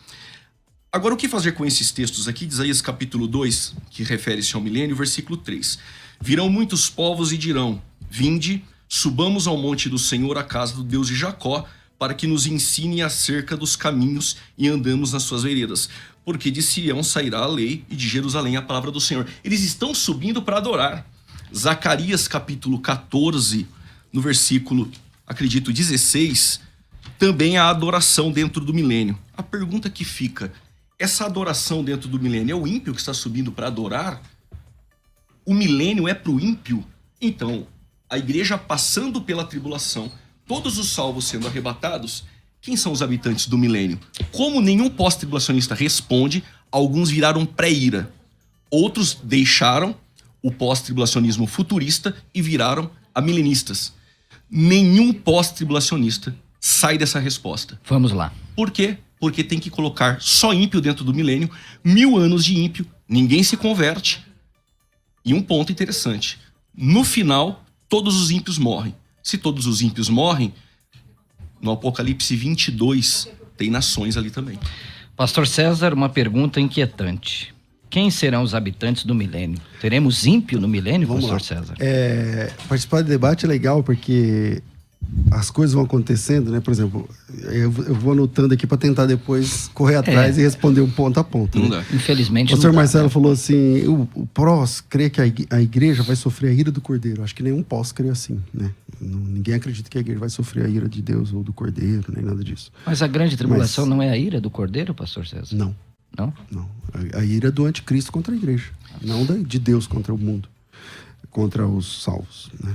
Agora, o que fazer com esses textos aqui? De Isaías capítulo 2, que refere-se ao milênio, versículo 3. Virão muitos povos e dirão, vinde, subamos ao monte do Senhor, a casa do Deus de Jacó, para que nos ensine acerca dos caminhos e andamos nas suas veredas. Porque de Sião sairá a lei e de Jerusalém a palavra do Senhor. Eles estão subindo para adorar. Zacarias capítulo 14, no versículo, acredito, 16, também há adoração dentro do milênio. A pergunta que fica, essa adoração dentro do milênio é o ímpio que está subindo para adorar? O milênio é para o ímpio? Então, a igreja passando pela tribulação, todos os salvos sendo arrebatados, Quem são os habitantes do milênio? Como nenhum pós-tribulacionista responde, alguns viraram pré-ira. Outros deixaram o pós-tribulacionismo futurista e viraram amilenistas. Nenhum pós-tribulacionista sai dessa resposta. Vamos lá. Por quê? Porque tem que colocar só ímpio dentro do milênio, 1000 anos de ímpio, ninguém se converte. E um ponto interessante, no final, todos os ímpios morrem. Se todos os ímpios morrem, no Apocalipse 22, tem nações ali também. Pastor César, uma pergunta inquietante. Quem serão os habitantes do milênio? Teremos ímpio no milênio, Vamos pastor lá. César? Participar do debate é legal porque as coisas vão acontecendo, né? Por exemplo, eu vou anotando aqui para tentar depois correr atrás e responder um ponto a ponto. Não Né? dá. Infelizmente O pastor não dá, Marcelo né? falou assim, o prós crê que a igreja vai sofrer a ira do cordeiro. Acho que nenhum pós crê assim, né? Ninguém acredita que a igreja vai sofrer a ira de Deus ou do cordeiro, nem nada disso. Mas a grande tribulação Mas- não é a ira do cordeiro, pastor César? Não, Não? não. A ira é do anticristo contra a igreja, não de Deus contra o mundo, contra os salvos, né?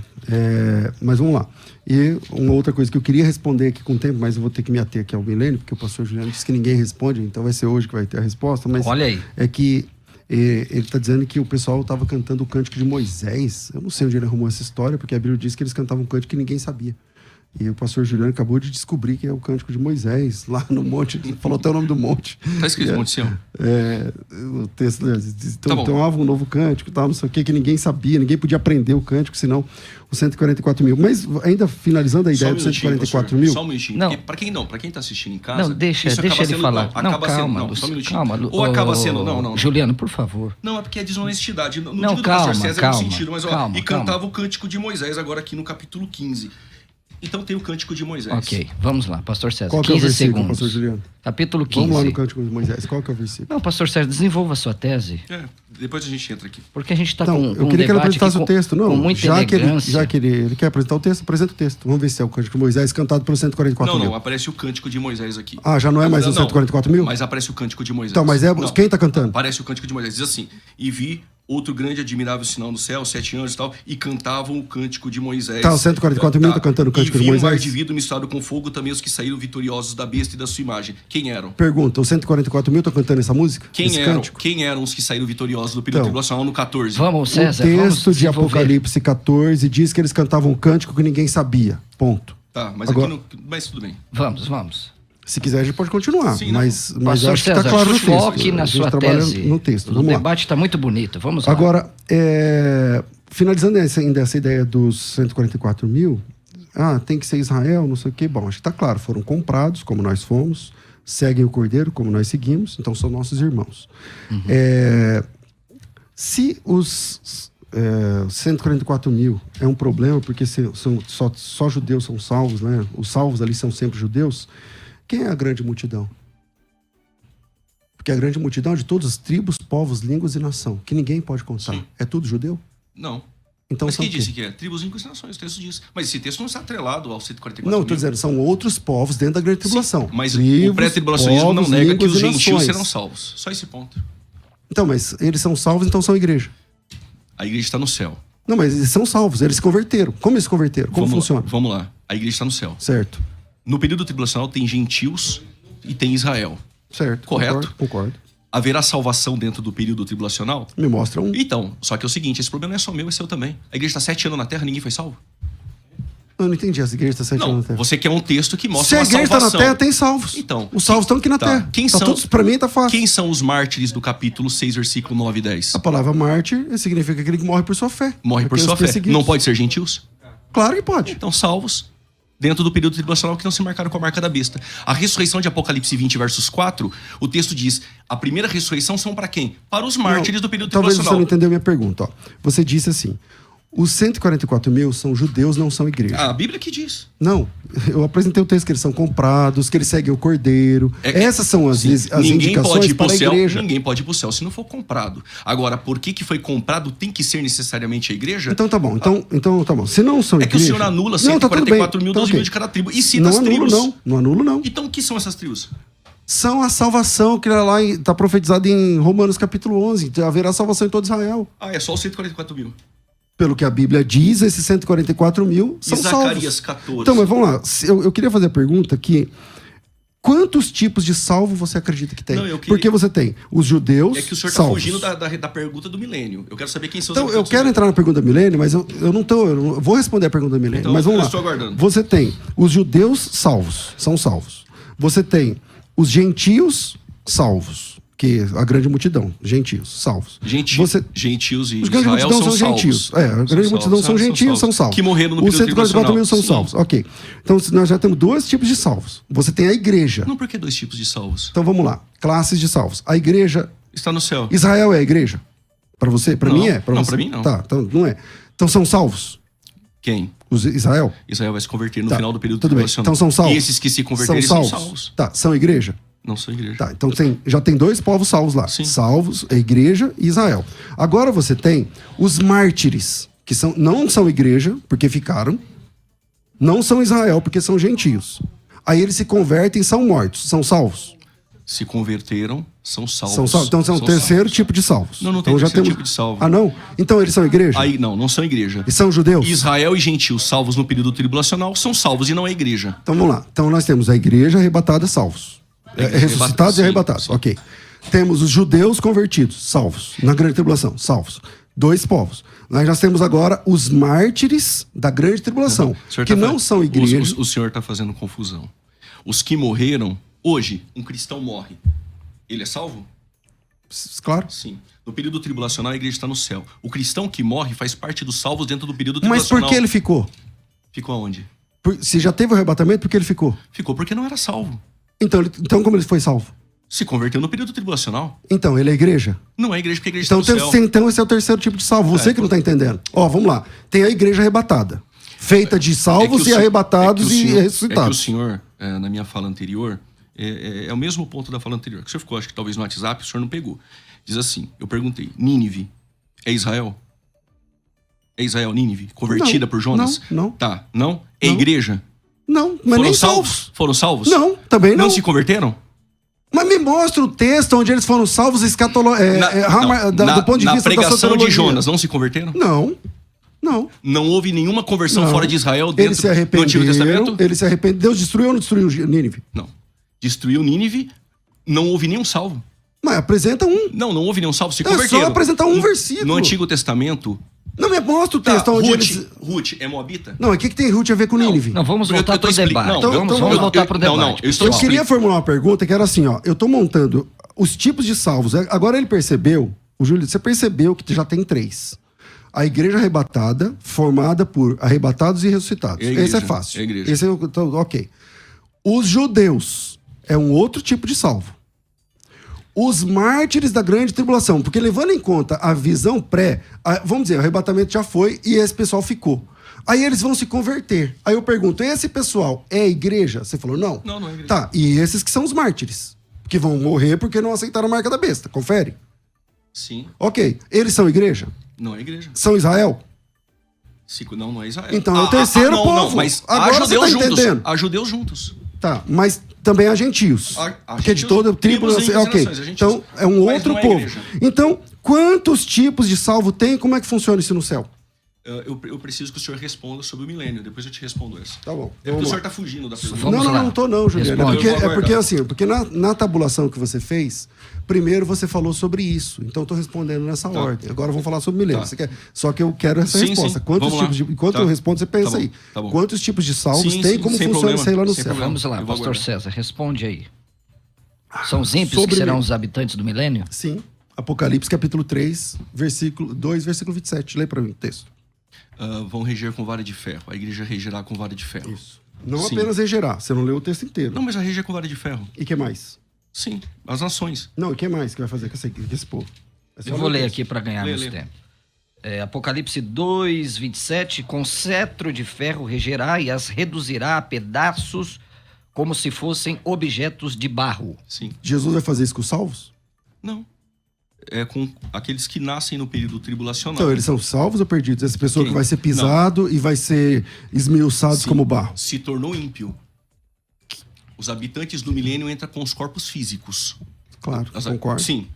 Mas vamos lá. E uma outra coisa que eu queria responder aqui com o tempo, mas eu vou ter que me ater aqui ao milênio, porque o pastor Juliano disse que ninguém responde, então vai ser hoje que vai ter a resposta, mas Olha aí. é que ele está dizendo que o pessoal estava cantando o cântico de Moisés. Eu não sei onde ele arrumou essa história, porque a Bíblia diz que eles cantavam um cântico que ninguém sabia. E o pastor Juliano acabou de descobrir que é o cântico de Moisés, lá no monte, falou até o nome do monte. Tá escrito Monte Sião? O texto diz, Tá bom. tomava um novo cântico, tal, não sei o que ninguém sabia, ninguém podia aprender o cântico, senão os 144 mil. Mas ainda finalizando a Só ideia um dos minutinho, 144 pastor. mil, Só um minutinho. Não. Porque pra quem tá assistindo em casa... Não, deixa isso ele acaba sendo, falar. Não, acaba sendo... calma, Não, Lúcio, só um minutinho. calma, Lu- Ou acaba ô, sendo... Não. Juliano, por favor. Não, é porque é desonestidade. Não Não, digo do calma, pastor César calma, no sentido, mas ó, calma, e calma. cantava o cântico de Moisés agora aqui no capítulo 15. Então tem o cântico de Moisés. Ok, vamos lá, pastor César. qual que é o 15 versículo, segundos. pastor Juliano? Capítulo 15. Vamos lá no cântico de Moisés, qual que é o versículo? Não, pastor César, desenvolva a sua tese. Depois a gente entra aqui. Porque a gente está Não, com eu um queria que ele debate apresentasse aqui o texto. com Não, muita já que elegância. ele quer apresentar o texto, apresenta o texto. Vamos ver se é o cântico de Moisés cantado pelos 144 mil. Não, aparece o cântico de Moisés aqui. Ah, já não é mais os 144 mil? Mas aparece o cântico de Moisés. Então, mas Não, quem tá cantando? Aparece o cântico de Moisés. Diz assim, e vi outro grande e admirável sinal no céu, 7 anjos e tal, e cantavam o cântico de Moisés. Tá, os 144 mil tá cantando o cântico e de vi um mar Moisés? de vidro misturado com fogo, também os que saíram vitoriosos da besta e da sua imagem. Quem eram? Pergunta, os 144 mil estão cantando essa música? Esse Quem cântico? eram os que saíram vitoriosos do período Então, tribulacional no 14? Vamos, O César, vamos texto de desenvolver. Apocalipse 14 diz que eles cantavam um cântico que ninguém sabia. Ponto. Tá, mas Agora- aqui no... Mas tudo bem. Vamos. Se quiser, a gente pode continuar. Sim, não. mas eu Pastor acho que César, está claro no texto. foque na A gente sua trabalha tese. no texto. O Vamos lá. debate está muito bonito. Vamos lá. Agora, finalizando ainda essa ideia dos 144 mil, tem que ser Israel, não sei o quê. Bom, acho que está claro. Foram comprados, como nós fomos, seguem o Cordeiro, como nós seguimos, então são nossos irmãos. Se os 144 mil é um problema, porque só judeus são salvos, né? Os salvos ali são sempre judeus. Quem é a grande multidão? Porque a grande multidão é de todas as tribos, povos, línguas e nação, que ninguém pode contar. Sim. É tudo judeu? Não. Então Mas são quem quê? disse que é? Tribos, línguas e nações, o texto diz. Mas esse texto não está atrelado ao 144 Não, mil. estou dizendo, são outros povos dentro da grande tribulação. Mas Tribos, o pré-tribulacionismo não povos, nega que línguas os e gentios nações. serão salvos. Só esse ponto. Então, mas eles são salvos, então são igreja. A igreja está no céu. Não, mas eles são salvos, eles se converteram. Como eles se converteram? Como funciona? Vamos lá. A igreja está no céu. Certo, No período tribulacional tem gentios e tem Israel. certo. Correto. Concordo. Haverá salvação dentro do período tribulacional? Me mostra um. Então, só que é o seguinte, esse problema não é só meu, é seu também. A igreja está 7 anos na Terra, ninguém foi salvo? Eu não entendi, essa igreja está 7 anos Não, na Terra. você quer um texto que Se mostra a uma igreja está salvação. na Terra, tem salvos. Então, os salvos estão aqui na tá. Terra. Quem Tá são- todos, pra mim tá fácil. Quem são os mártires do capítulo 6, versículo 9 e 10? A palavra mártir significa aquele que morre por sua fé. Morre por Aqueles sua fé. perseguidos. Não pode ser gentios? Claro que pode. Então, salvos dentro do período tribulacional que não se marcaram com a marca da besta. A ressurreição de Apocalipse 20, versos 4, o texto diz, a primeira ressurreição são para quem? Para os mártires do período Talvez você tribulacional. não entendeu a minha pergunta. Ó. Você disse assim, os 144 mil são judeus, não são igreja. A Bíblia que diz. Não, eu apresentei o texto que eles são comprados, que eles seguem o Cordeiro. Essas são as Ninguém indicações pode ir pro para a céu, igreja. ninguém pode ir pro céu se não for comprado. Agora, por que foi comprado tem que ser necessariamente a igreja? Então tá bom, então tá bom. Se não são É que o igreja... senhor anula Não, tá tudo bem. 144 mil, Tá 12 ok. mil de cada tribo. E cita Não as anulo tribos. não anulo não. Então, o que são essas tribos? São a salvação que lá está profetizada em Romanos capítulo 11. Haverá salvação em todo Israel. Ah, é só os 144 mil. Pelo que a Bíblia diz, esses 144 mil são E Zacarias salvos. 14. Então, mas vamos lá. Eu queria fazer a pergunta que Quantos tipos de salvo você acredita que tem? Não, eu queria- Porque você tem os judeus É que o senhor tá salvos. fugindo da pergunta do milênio. Eu quero saber quem são os Então, eu habitantes quero do entrar na pergunta do milênio, mas eu não vou responder a pergunta do milênio. Então, mas vamos eu lá. estou aguardando. Você tem os judeus salvos, são salvos. Você tem os gentios salvos, que é a grande multidão, gentios salvos. Você... Gentios e Os grandes Israel multidão são são gentios. salvos. A grande multidão são gentios, são salvos. Que morreram no Os período 144 mil são tribulacional. salvos. Ok. Então nós já temos dois tipos de salvos. Você tem a igreja. Não, por que dois tipos de salvos? Então vamos lá. Classes de salvos. A igreja. Está no céu. Israel é a igreja? Para você? Para Não. mim é? Não, você? pra mim não. Tá, então não é. Então são salvos? Quem? Os Israel? Israel vai se converter no Tá, final do período tudo bem. tribulacional. Então são salvos. E esses que se converterem são salvos. Tá, são igreja? Não são igreja. Tá, então já tem dois povos salvos lá. Sim. Salvos, a igreja e Israel. Agora você tem os mártires, que não são igreja, porque ficaram. Não são Israel, porque são gentios. Aí eles se convertem e são mortos. São salvos? Se converteram, são salvos. São salvos. Então são o terceiro tipo de salvos. Não tem então, já terceiro temos... tipo de salvo. Ah, não? Então eles são igreja? Aí, não são igreja. E são judeus? Israel e gentios salvos no período tribulacional são salvos e não é igreja. Então vamos lá. Então nós temos a igreja arrebatada, salvos. Ressuscitados e sim, arrebatados. sim. Ok. Temos os judeus convertidos, salvos. Na grande tribulação, salvos. Dois povos. Nós temos agora os mártires da grande tribulação, O senhor que tá não são igreja. O senhor está fazendo confusão. Os que morreram, hoje, um cristão morre. Ele é salvo? Claro. Sim. No período tribulacional, a igreja está no céu. O cristão que morre faz parte dos salvos dentro do período Mas tribulacional. por que ele ficou? Ficou aonde? Se já teve o arrebatamento, por que ele ficou? Ficou porque não era salvo. Então como ele foi salvo? Se converteu no período tribulacional. Então, ele é igreja? Não é igreja, porque a igreja Então, está no céu. então esse é o terceiro tipo de salvo. Você que não está entendendo. Ó, vamos lá. Tem a igreja arrebatada. Feita de salvos e arrebatados e ressuscitados. É que o senhor, na minha fala anterior, é o mesmo ponto da fala anterior. Que o senhor ficou, acho que talvez no WhatsApp, o senhor não pegou. Diz assim, eu perguntei, Nínive é Israel? É Israel Nínive? Convertida Não, por Jonas? não. Tá, não? É Não. igreja? Não, mas Foram nem salvos? salvos. Foram salvos? Não, também não. Não se converteram? Mas me mostra o texto onde eles foram salvos do ponto de na vista da pregação de soteriologia. Jonas, não se converteram? Não. Não houve nenhuma conversão Não. fora de Israel Eles dentro se do Antigo arrependeram. Testamento? Eles se arrependeram. Deus destruiu ou não destruiu Nínive? Não. Destruiu Nínive, não houve nenhum salvo. Mas apresenta um. Não houve nenhum salvo, se É só converteram. apresentar um versículo. No Antigo Testamento... Não me mostra o Tá, texto onde Ruth, eles... Ruth é moabita? Não, o que tem Ruth a ver com Nínive? Não, vamos Eu voltar tô para o explicando. debate. Não, vamos vamos voltar para o debate. não, eu estou Eu queria formular uma pergunta que era assim, ó. Eu tô montando os tipos de salvos. Agora ele percebeu, o Júlio, você percebeu que já tem 3. A igreja arrebatada, formada por arrebatados e ressuscitados. É a igreja, Esse é fácil. é a igreja. Esse então, ok. Os judeus é um outro tipo de salvo. Os mártires da grande tribulação, porque levando em conta a visão vamos dizer, o arrebatamento já foi e esse pessoal ficou. Aí eles vão se converter. Aí eu pergunto, esse pessoal é igreja? Você falou, não. Não é igreja. Tá, e esses que são os mártires, que vão morrer porque não aceitaram a marca da besta. Confere. Sim, Ok, eles são igreja? não é igreja. São Israel? Não é Israel. Então é o terceiro não, povo. Não, mas Agora há você judeus tá juntos. entendendo. Há judeus juntos. Tá, mas também há gentios. Há Que é de gentios, toda tribo. tribos, Ok, nações, há gentios. então é um Mas outro não é povo. igreja. Então, quantos tipos de salvo tem? Como é que funciona isso no céu? Eu preciso que o senhor responda sobre o milênio. Depois eu te respondo essa. Tá bom. É porque o senhor está fugindo da pergunta. Vamos lá. Não tô não, Juliano. Responde. Eu vou aguardar. Assim, porque na tabulação que você fez, primeiro você falou sobre isso. Então eu tô respondendo nessa Tá. ordem. Agora vamos falar sobre milênio. Tá. Você quer? Só que eu quero essa Sim, resposta. sim. Quantos Vamos tipos lá. de... Enquanto Tá. eu respondo, você pensa Tá bom. aí. Tá bom. Quantos tipos de salvos Sim, tem? sim, Como sem funciona problema. isso aí lá no Sem céu? problema. Vamos lá, Eu vou pastor aguardar. César, responde aí. São os ímpios Sobre que serão mim. os habitantes do milênio? Sim. Apocalipse capítulo 3, versículo 2, versículo 27. Lê para mim o texto. Vão reger com vara de ferro. A igreja regerá com vara de ferro. Isso. Não Sim. apenas regerar. Você não leu o texto inteiro. Não, mas a reger com vara de ferro. E que mais? Sim, as nações. Não, e que mais que vai fazer com esse povo? É só Eu vou ler o ler texto. aqui para ganharmos Lê. tempo. Apocalipse 2, 27. Com cetro de ferro regerá e as reduzirá a pedaços como se fossem objetos de barro. Sim. Jesus vai fazer isso com os salvos? Não. É com aqueles que nascem no período tribulacional. Então, eles são salvos ou perdidos? Essa pessoa Quem? que vai ser pisado e vai ser esmiuçado Sim. como barro. Se tornou ímpio. Os habitantes do milênio entram com os corpos físicos. Claro, As- concordo. Sim.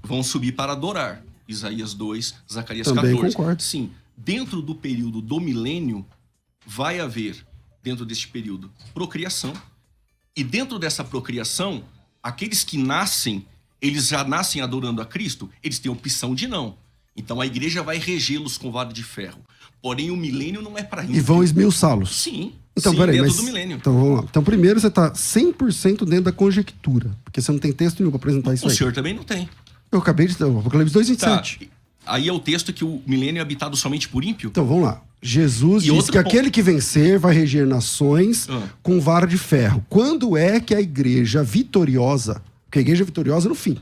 Vão subir para adorar. Isaías 2, Zacarias Também 14. concordo. Sim. Dentro do período do milênio, vai haver, dentro deste período, procriação. E dentro dessa procriação, aqueles que nascem, eles já nascem adorando a Cristo, eles têm a opção de não. Então a igreja vai regê-los com vara de ferro. Porém, o milênio não é para E vão esmiuçá-los. Sim, Então, sim, peraí, dentro mas... do milênio. Então, vamos lá. Então, primeiro você tá 100% dentro da conjectura. Porque você não tem texto nenhum pra apresentar isso O aí. senhor também não tem. Eu acabei de... Apocalipse 2:27. Tá. Aí é o texto que o milênio é habitado somente por ímpio? Então, vamos lá. Jesus E diz outro que ponto. aquele que vencer vai reger nações com vara de ferro. Quando é que a igreja vitoriosa... Porque a igreja é vitoriosa no fim.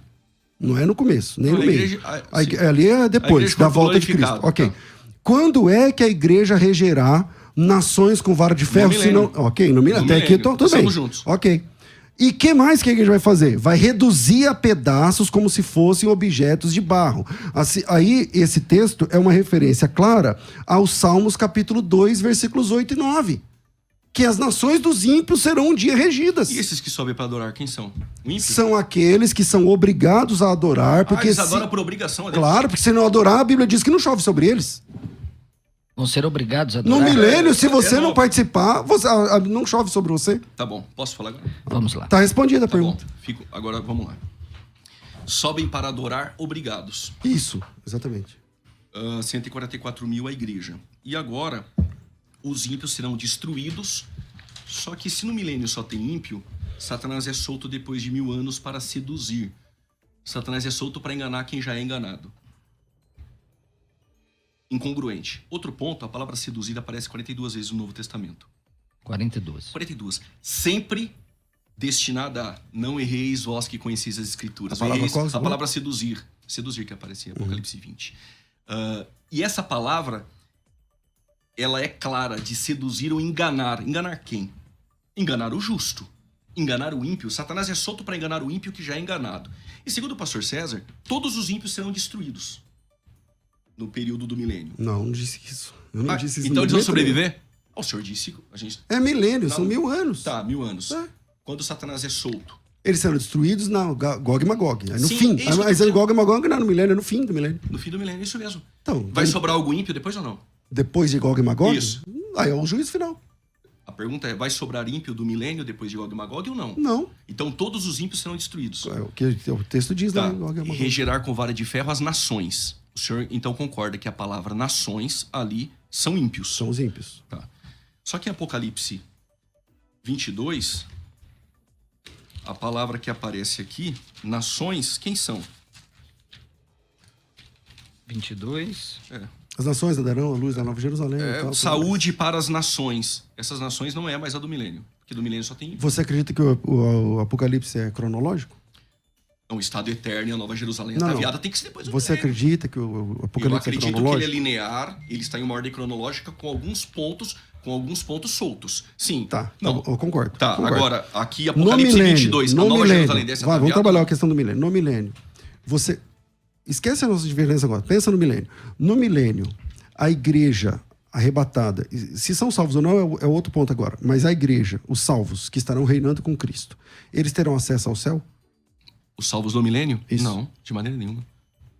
Não é no começo, nem Não, no a meio. igreja- sim. Ali é A depois, igreja da foi volta de Cristo. glorificada, Ok. tá. Quando é que a igreja regerá nações com vara de ferro? Se não... milênio. Ok, no milênio. No Até aqui, milênio. tudo bem. Estamos juntos. Ok. E que mais que a igreja vai fazer? Vai reduzir a pedaços como se fossem objetos de barro. Aí, esse texto é uma referência clara aos Salmos capítulo 2, versículos 8 e 9. Que as nações dos ímpios serão um dia regidas. E esses que sobem para adorar, quem são? O ímpio? São aqueles que são obrigados a adorar, porque eles adoram por obrigação. a Deus. Claro, porque se não adorar, a Bíblia diz que não chove sobre eles. Vão ser obrigados a No adorar? milênio, se você é não novo. participar, não chove sobre você. Tá bom, posso falar agora? Vamos lá. Tá respondida a Tá bom, pergunta. agora vamos lá. Sobem para adorar obrigados. Isso, exatamente. 144 mil a igreja. E agora, os ímpios serão destruídos. Só que se no milênio só tem ímpio, Satanás é solto depois de 1000 anos para seduzir. Satanás é solto para enganar quem já é enganado. Incongruente. Outro ponto, a palavra seduzir aparece 42 vezes no Novo Testamento. 42. 42. Sempre destinada a não erreis vós que conheceis as escrituras. A palavra Erreis, qual? a palavra seduzir. Seduzir que aparece em Apocalipse 20. E essa palavra, ela é clara de seduzir ou enganar. Enganar quem? Enganar o justo. Enganar o ímpio. Satanás é solto para enganar o ímpio que já é enganado. E segundo o pastor César, todos os ímpios serão destruídos no período do milênio. Não disse isso. Eu não disse isso. Então no eles vão momento sobreviver? O senhor disse. A gente... nenhum. É milênio, Não. são 1000 anos. Tá, 1000 anos. É. Quando Satanás é solto. Eles serão destruídos na Gog e Magog. Aí no Sim, fim. é isso que eu tô Mas dizendo. Gog e Magog não é no milênio, é no fim do milênio. No fim do milênio, isso mesmo. Então, Vai sobrar algo ímpio depois ou não? depois de Gog e Magog? Isso. Aí é o juízo final. A pergunta é, vai sobrar ímpio do milênio depois de Gog e Magog ou não? Não. Então todos os ímpios serão destruídos. É o que o texto diz Tá. lá em Gog e E Magog. regerar com vara de ferro as nações. O senhor então concorda que a palavra nações ali são ímpios. São os ímpios. Tá. Só que em Apocalipse 22, a palavra que aparece aqui, nações, quem são? 22. As nações darão a luz da Nova Jerusalém. e tal, Saúde para as nações. Essas nações não é mais a do milênio. Porque do milênio só tem ímpio. Você acredita que o Apocalipse é cronológico? Então, o estado eterno e a Nova Jerusalém Não, não. ataviada tem que ser depois do Você milênio. acredita que o Eu Apocalipse é acredito que ele é cronológico? linear, ele está em uma ordem cronológica com alguns pontos soltos. Sim. Tá, Não. eu concordo. Tá, concordo. agora, aqui No Apocalipse milênio, 22, a no Nova milênio. Jerusalém desce Vamos ataviada. trabalhar a questão do milênio. No milênio, você... Esquece a nossa diferença agora. Pensa no milênio. No milênio, a igreja arrebatada, se são salvos ou não é outro ponto agora, mas a igreja, os salvos que estarão reinando com Cristo, eles terão acesso ao céu? Os salvos do milênio? Isso. Não, de maneira nenhuma.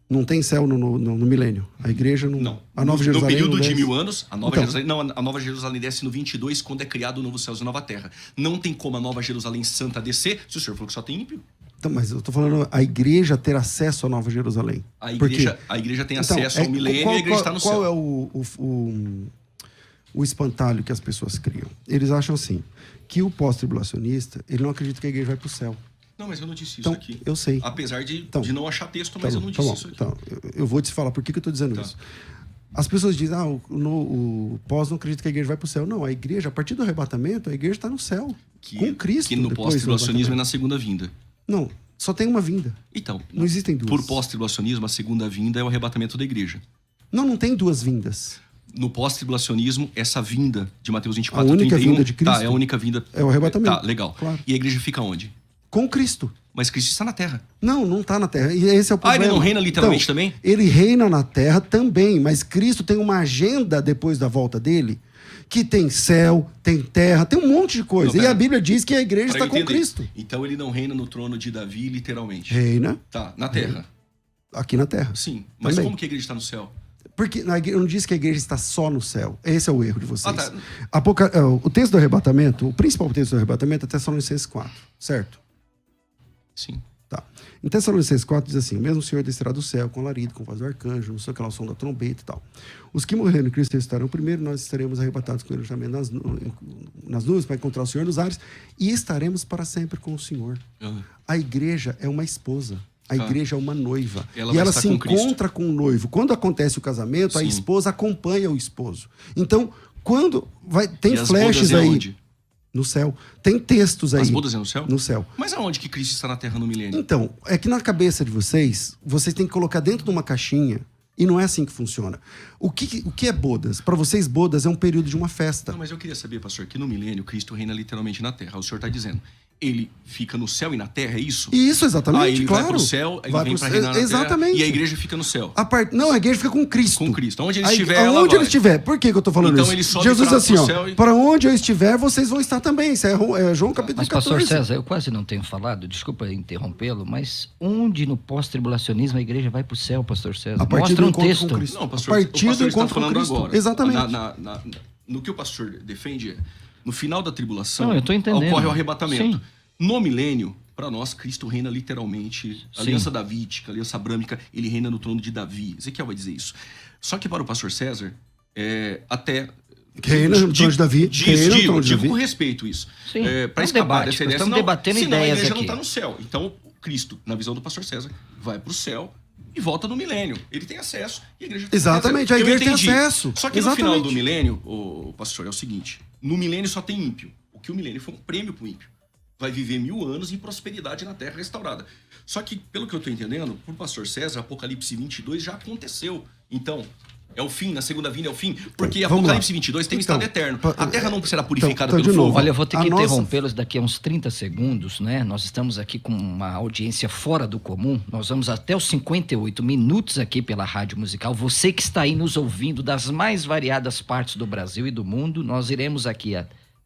Não tem céu no milênio. A igreja não... Não. A Nova no Jerusalém período não de desce? 1000 anos, a Nova Então. Jerusalém... Não, a Nova Jerusalém desce no 22, quando é criado o novo céus e nova terra. Não tem como a Nova Jerusalém Santa descer, se o senhor falou que só tem ímpio. Então, mas eu tô falando a igreja ter acesso à Nova Jerusalém. A Por quê? igreja tem Então, acesso ao milênio e a igreja está no qual céu. é o espantalho que as pessoas criam? Eles acham assim, que o pós-tribulacionista, ele não acredita que a igreja vai pro céu. Não, mas eu não disse isso Então, aqui. eu sei. Apesar de Então, não achar texto, mas eu não tá disse bom, isso aqui. então, eu vou te falar por que eu tô dizendo Tá. isso. As pessoas dizem, o pós não acredita que a igreja vai pro céu. Não, a igreja, a partir do arrebatamento, a igreja está no céu. Com Cristo. Que no depois do pós-tribulacionismo é arrebatamento. na segunda vinda. Não, só tem uma vinda. Então, Não existem duas. por pós-tribulacionismo, a segunda vinda é o arrebatamento da igreja. Não tem duas vindas. No pós-tribulacionismo, essa vinda de Mateus 24, A única 31... vinda de Cristo? Tá, é a única vinda... É o arrebatamento. Tá, legal. Claro. E a igreja fica onde? Com Cristo. Mas Cristo está na Terra. Não tá na Terra. E esse é o problema. ele não reina literalmente Então, também? Ele reina na Terra também, mas Cristo tem uma agenda depois da volta dele, que tem céu, tem terra, tem um monte de coisa. Não, E pera. a Bíblia diz que a igreja Pra está eu com entender. Cristo. Então ele não reina no trono de Davi, literalmente. Reina Tá, na Terra. aqui na Terra. Sim. Mas Também. como que a igreja está no céu? Porque eu não disse que a igreja está só no céu. Esse é o erro de vocês. Tá. O texto do arrebatamento, o principal texto do arrebatamento é Tessalonicenses 4, certo? Sim. Tá. Em Tessalonicenses 4 diz assim: o mesmo Senhor descerá do céu com alarido, com voz do arcanjo, não sei o que lá, o som da trombeta e tal. Os que morreram em Cristo estarão primeiro, nós estaremos arrebatados com ele também nas nuvens para encontrar o Senhor nos ares e estaremos para sempre com o Senhor. A igreja é uma esposa. A igreja é uma noiva. E ela se encontra com o noivo. Quando acontece o casamento, a esposa acompanha o esposo. Então, quando tem flashes aí. Onde? No céu. Tem textos aí. As bodas é no céu? No céu. Mas aonde que Cristo está na Terra no milênio? Então, é que na cabeça de vocês têm que colocar dentro de uma caixinha. E não é assim que funciona. O que é bodas? Para vocês, bodas é um período de uma festa. Não, mas eu queria saber, pastor, que no milênio Cristo reina literalmente na Terra. O senhor está dizendo, ele fica no céu e na Terra, é isso? Isso, exatamente, ele claro. vai pro céu, ele vem para reinar na exatamente. Terra, e a igreja fica no céu. Não, a igreja fica com Cristo. Com Cristo. Onde ele estiver, ela Onde vai. ele estiver. Por que eu tô falando então, isso? Ele sobe Jesus diz assim, céu e... para onde eu estiver, vocês vão estar também. Isso é João capítulo 14. Mas, pastor César, eu quase não tenho falado, desculpa interrompê-lo, mas onde no pós-tribulacionismo a igreja vai pro céu, pastor César? A partir Mostra do um encontro texto. com Cristo. Não, pastor, a partir o pastor do está encontro com falando Cristo. agora. Exatamente. No que o pastor defende, no final da tribulação, Não, eu tô entendendo. ocorre o arrebatamento. Sim. No milênio, para nós, Cristo reina literalmente. A aliança davídica, a aliança abrâmica, ele reina no trono de Davi. Ezequiel vai dizer isso. Só que para o pastor César, até... Reina no trono de Davi. Digo com respeito isso. Para escapar dessa ideia, estamos debatendo senão ideias a igreja aqui. não está no céu. Então, Cristo, na visão do pastor César, vai para o céu e volta no milênio. Ele tem acesso e a igreja tem Exatamente, acesso. a igreja tem acesso. Só que no final do milênio, pastor, é o seguinte: no milênio só tem ímpio. O que o milênio foi um prêmio para o ímpio. Vai viver 1000 anos em prosperidade na terra restaurada. Só que, pelo que eu estou entendendo, para o pastor César, Apocalipse 22 já aconteceu. Então, é o fim, na segunda vinda é o fim. Porque Apocalipse 22 tem um estado eterno. A terra não será purificada pelo fogo. Olha, eu vou ter que interrompê-los daqui a uns 30 segundos, né? Nós estamos aqui com uma audiência fora do comum. Nós vamos até os 58 minutos aqui pela Rádio Musical. Você que está aí nos ouvindo das mais variadas partes do Brasil e do mundo, nós iremos aqui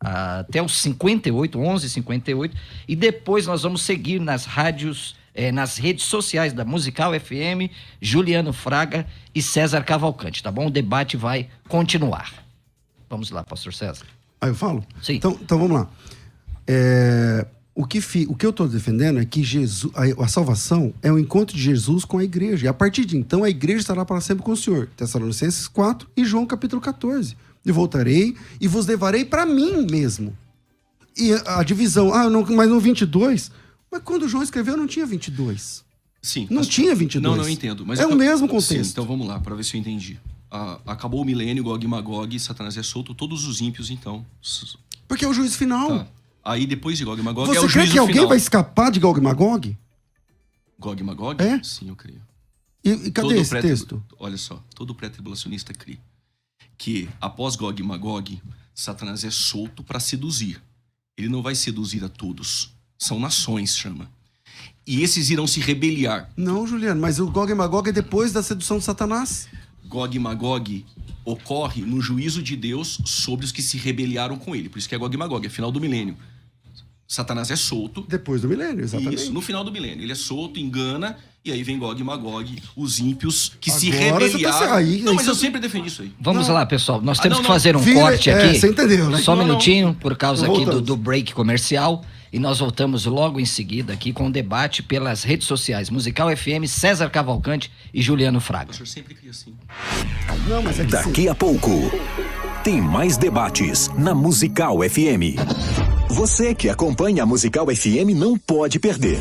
até os 58, 11h58, e depois nós vamos seguir nas rádios, nas redes sociais da Musical FM, Juliano Fraga e César Cavalcante, tá bom? O debate vai continuar. Vamos lá, pastor César. Eu falo? Sim. Então vamos lá. O que eu estou defendendo é que a salvação é o encontro de Jesus com a igreja. E a partir de então, a igreja estará para sempre com o Senhor. Tessalonicenses 4 e João capítulo 14. E voltarei e vos levarei para mim mesmo. E a divisão, mas no 22... Mas quando João escreveu, não tinha 22. Sim. Não tinha 22. Não entendo. Mas o mesmo contexto. Sim, então vamos lá, para ver se eu entendi. Acabou o milênio, Gog e Magog, Satanás é solto, todos os ímpios, então... Porque é o juízo final. Tá. Aí depois de Gog e Magog é o Você juízo crê que alguém final. vai escapar de Gog e Magog? Gog e Magog? É? Sim, eu creio. E cadê esse texto? Olha só, todo pré-tribulacionista crê que após Gog e Magog, Satanás é solto para seduzir. Ele não vai seduzir a todos. São nações, chama. E esses irão se rebeliar. Não, Juliano, mas o Gog e Magog é depois da sedução de Satanás. Gog e Magog ocorre no juízo de Deus sobre os que se rebeliaram com ele. Por isso que é Gog e Magog, é final do milênio. Satanás é solto. Depois do milênio, exatamente. Isso, no final do milênio. Ele é solto, engana, e aí vem Gog e Magog, os ímpios que se Agora você rebeliaram. tá aí, não, mas isso- eu sempre defendi isso aí. Vamos lá, pessoal. Nós temos não, que fazer um Vira- corte aqui. você entendeu, né? Só um Não, minutinho, por causa aqui Voltamos. do break comercial. E nós voltamos logo em seguida aqui com o debate pelas redes sociais. Musical FM, César Cavalcante e Juliano Fraga. O senhor sempre cria assim. Não, mas é que Daqui a pouco, tem mais debates na Musical FM. Você que acompanha a Musical FM não pode perder.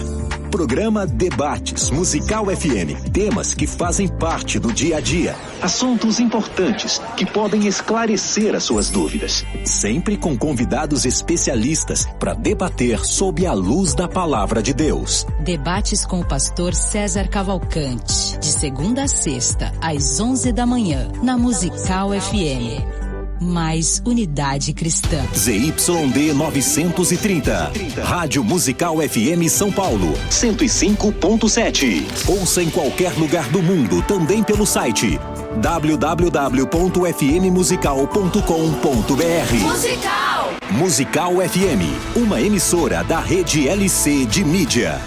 Programa Debates Musical FM. Temas que fazem parte do dia a dia. Assuntos importantes que podem esclarecer as suas dúvidas. Sempre com convidados especialistas para debater sob a luz da palavra de Deus. Debates com o pastor César Cavalcante. De segunda a sexta, às 11 da manhã, na Musical FM. Mais unidade cristã. ZYD 930. Rádio Musical FM São Paulo. 105.7. Ouça em qualquer lugar do mundo, também pelo site www.fmmusical.com.br. Musical FM, uma emissora da rede LC de mídia.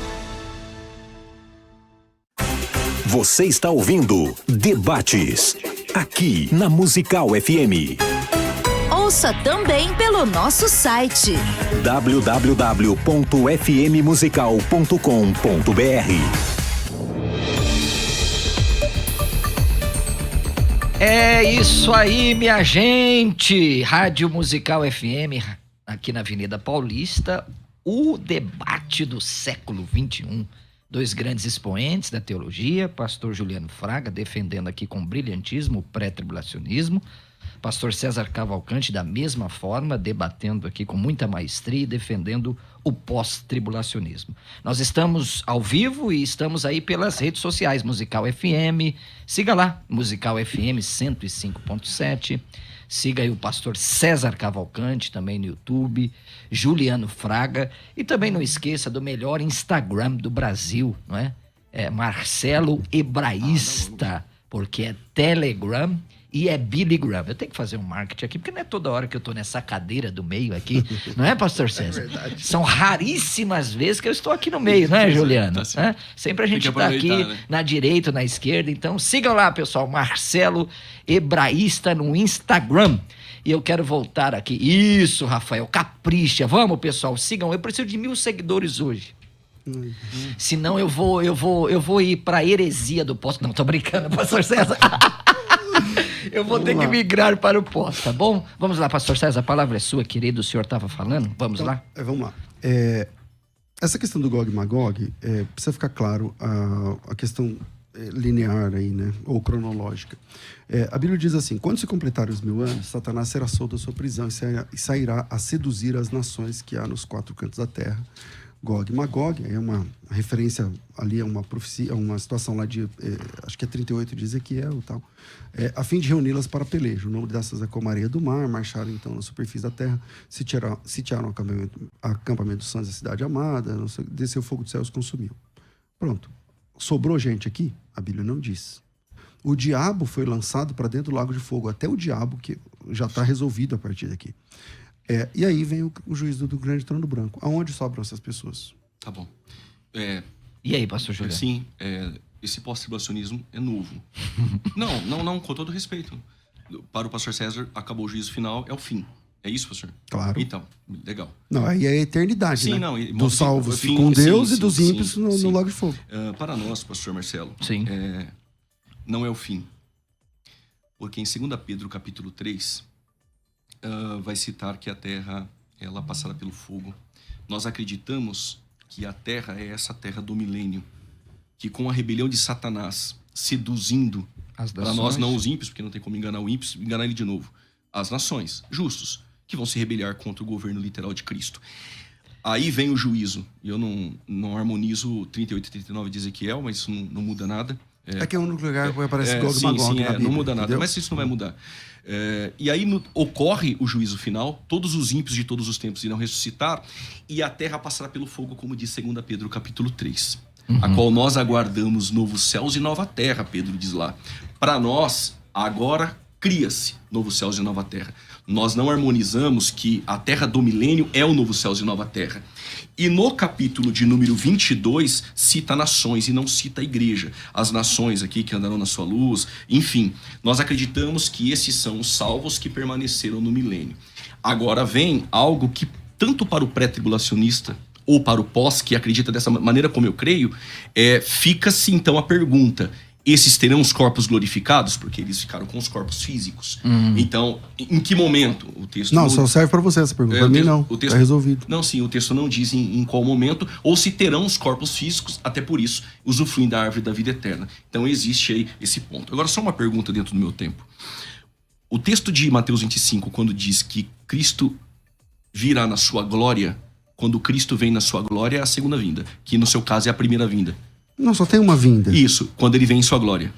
Você está ouvindo Debates aqui na Musical FM. Ouça também pelo nosso site www.fmmusical.com.br. É isso aí, minha gente! Rádio Musical FM, aqui na Avenida Paulista, o debate do século XXI. Dois grandes expoentes da teologia, pastor Juliano Fraga, defendendo aqui com brilhantismo o pré-tribulacionismo, pastor César Cavalcante, da mesma forma, debatendo aqui com muita maestria e defendendo o pós-tribulacionismo. Nós estamos ao vivo e estamos aí pelas redes sociais, Musical FM, siga lá, Musical FM 105.7, siga aí o pastor César Cavalcante, também no YouTube, Juliano Fraga, e também não esqueça do melhor Instagram do Brasil, não é? É Marcelo Hebraísta, porque é Telegram e é Billy Graham. Eu tenho que fazer um marketing aqui, porque não é toda hora que eu tô nessa cadeira do meio aqui, não é, pastor César? É verdade. São raríssimas vezes que eu estou aqui no meio, não é, Juliano? Tá, sempre a gente tá aqui, né? Na direita ou na esquerda. Então sigam lá, pessoal, Marcelo Hebraísta no Instagram. E eu quero voltar aqui. Isso, Rafael, capricha. Vamos, pessoal, sigam. Eu preciso de 1000 seguidores hoje. Senão eu vou ir pra heresia do pós. Não, tô brincando, pastor César. Eu vou ter que migrar para o pós, tá bom? Vamos lá, pastor César, a palavra é sua, querido, o senhor estava falando? Vamos lá? Vamos lá. Essa questão do Gog e Magog, precisa ficar claro a questão linear aí, né? Ou cronológica. A Bíblia diz assim, quando se completarem os 1000 anos, Satanás será solto da sua prisão e sairá a seduzir as nações que há nos 4 cantos da terra. Gog e Magog é uma referência ali, é uma profecia, uma situação lá de, acho que é 38 de Ezequiel e tal, a fim de reuni-las para pelejo. O nome dessas é como a areia do mar, marcharam então na superfície da terra, sitiaram o acampamento dos santos da cidade amada, desceu o fogo do céu e os consumiu. Pronto. Sobrou gente aqui? A Bíblia não diz. O diabo foi lançado para dentro do lago de fogo, até o diabo, que já está resolvido a partir daqui. E aí vem o juízo do grande trono branco. Aonde sobram essas pessoas? Tá bom. E aí, pastor Júlio? Sim, esse pós-tribulacionismo é novo. Não, com todo respeito. Para o pastor César, acabou o juízo final, é o fim. É isso, pastor? Claro. Então, legal. Não, aí é a eternidade, sim, né? Não, dos salvos com Deus e dos ímpios no lago de fogo. Para nós, pastor Marcelo, não é o fim. Porque em 2 Pedro, capítulo 3... vai citar que a terra, ela passará pelo fogo. Nós acreditamos que a terra é essa terra do milênio, que com a rebelião de Satanás, seduzindo, para nós não os ímpios, porque não tem como enganar o ímpio, enganar ele de novo, as nações, justos, que vão se rebeliar contra o governo literal de Cristo. Aí vem o juízo, e eu não harmonizo 38 e 39 de Ezequiel, mas isso não muda nada. É que é o único lugar que aparece Gog e Magog na Bíblia, não muda nada, entendeu? mas isso não vai mudar. E aí ocorre o juízo final, todos os ímpios de todos os tempos irão ressuscitar, e a terra passará pelo fogo, como diz 2 Pedro capítulo 3, a qual nós aguardamos novos céus e nova terra, Pedro diz lá. Para nós, agora cria-se novos céus e nova terra. Nós não harmonizamos que a terra do milênio é o novo céus e nova terra. E no capítulo de número 22, cita nações e não cita a igreja. As nações aqui que andarão na sua luz, enfim. Nós acreditamos que esses são os salvos que permaneceram no milênio. Agora vem algo que, tanto para o pré-tribulacionista ou para o pós, que acredita dessa maneira como eu creio, fica-se então a pergunta... Esses terão os corpos glorificados? Porque eles ficaram com os corpos físicos. Então, em que momento? O texto não, só serve para você essa pergunta. Para mim não, tá resolvido. Não, sim, o texto não diz em qual momento, ou se terão os corpos físicos, até por isso, usufruem da árvore da vida eterna. Então existe aí esse ponto. Agora, só uma pergunta dentro do meu tempo. O texto de Mateus 25, quando diz que Cristo virá na sua glória, quando Cristo vem na sua glória, é a segunda vinda, que no seu caso é a primeira vinda. Não, só tem uma vinda. Isso, quando ele vem em sua glória.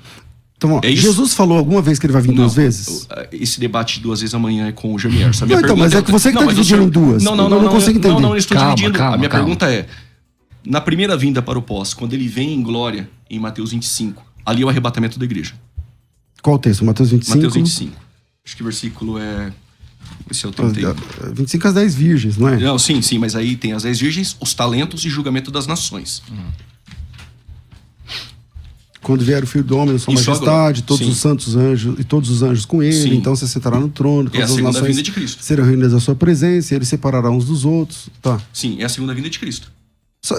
Então, Jesus falou alguma vez que ele vai vir 2 vezes? Esse debate de 2 vezes amanhã é com o Jamier. Sabe? Não, então, mas é que você que está dividindo em duas. Não, consigo entender. Não, estou dividindo. A minha pergunta é, na primeira vinda para o pós, quando ele vem em glória, em Mateus 25, ali é o arrebatamento da igreja. Qual texto? Mateus 25? Mateus 25. Acho que o versículo é... Esse é o 31. 25 as 10 virgens, não é? Não, sim, mas aí tem as 10 virgens, os talentos e julgamento das nações. Quando vier o Filho do Homem, na sua Em sua majestade, glória. todos Sim. os santos anjos e todos os anjos com ele, Sim. então você sentará no trono, É a todas as segunda nações vinda de Cristo. serão reunidas à sua presença, e ele separará uns dos outros. Tá. Sim, é a segunda vinda de Cristo.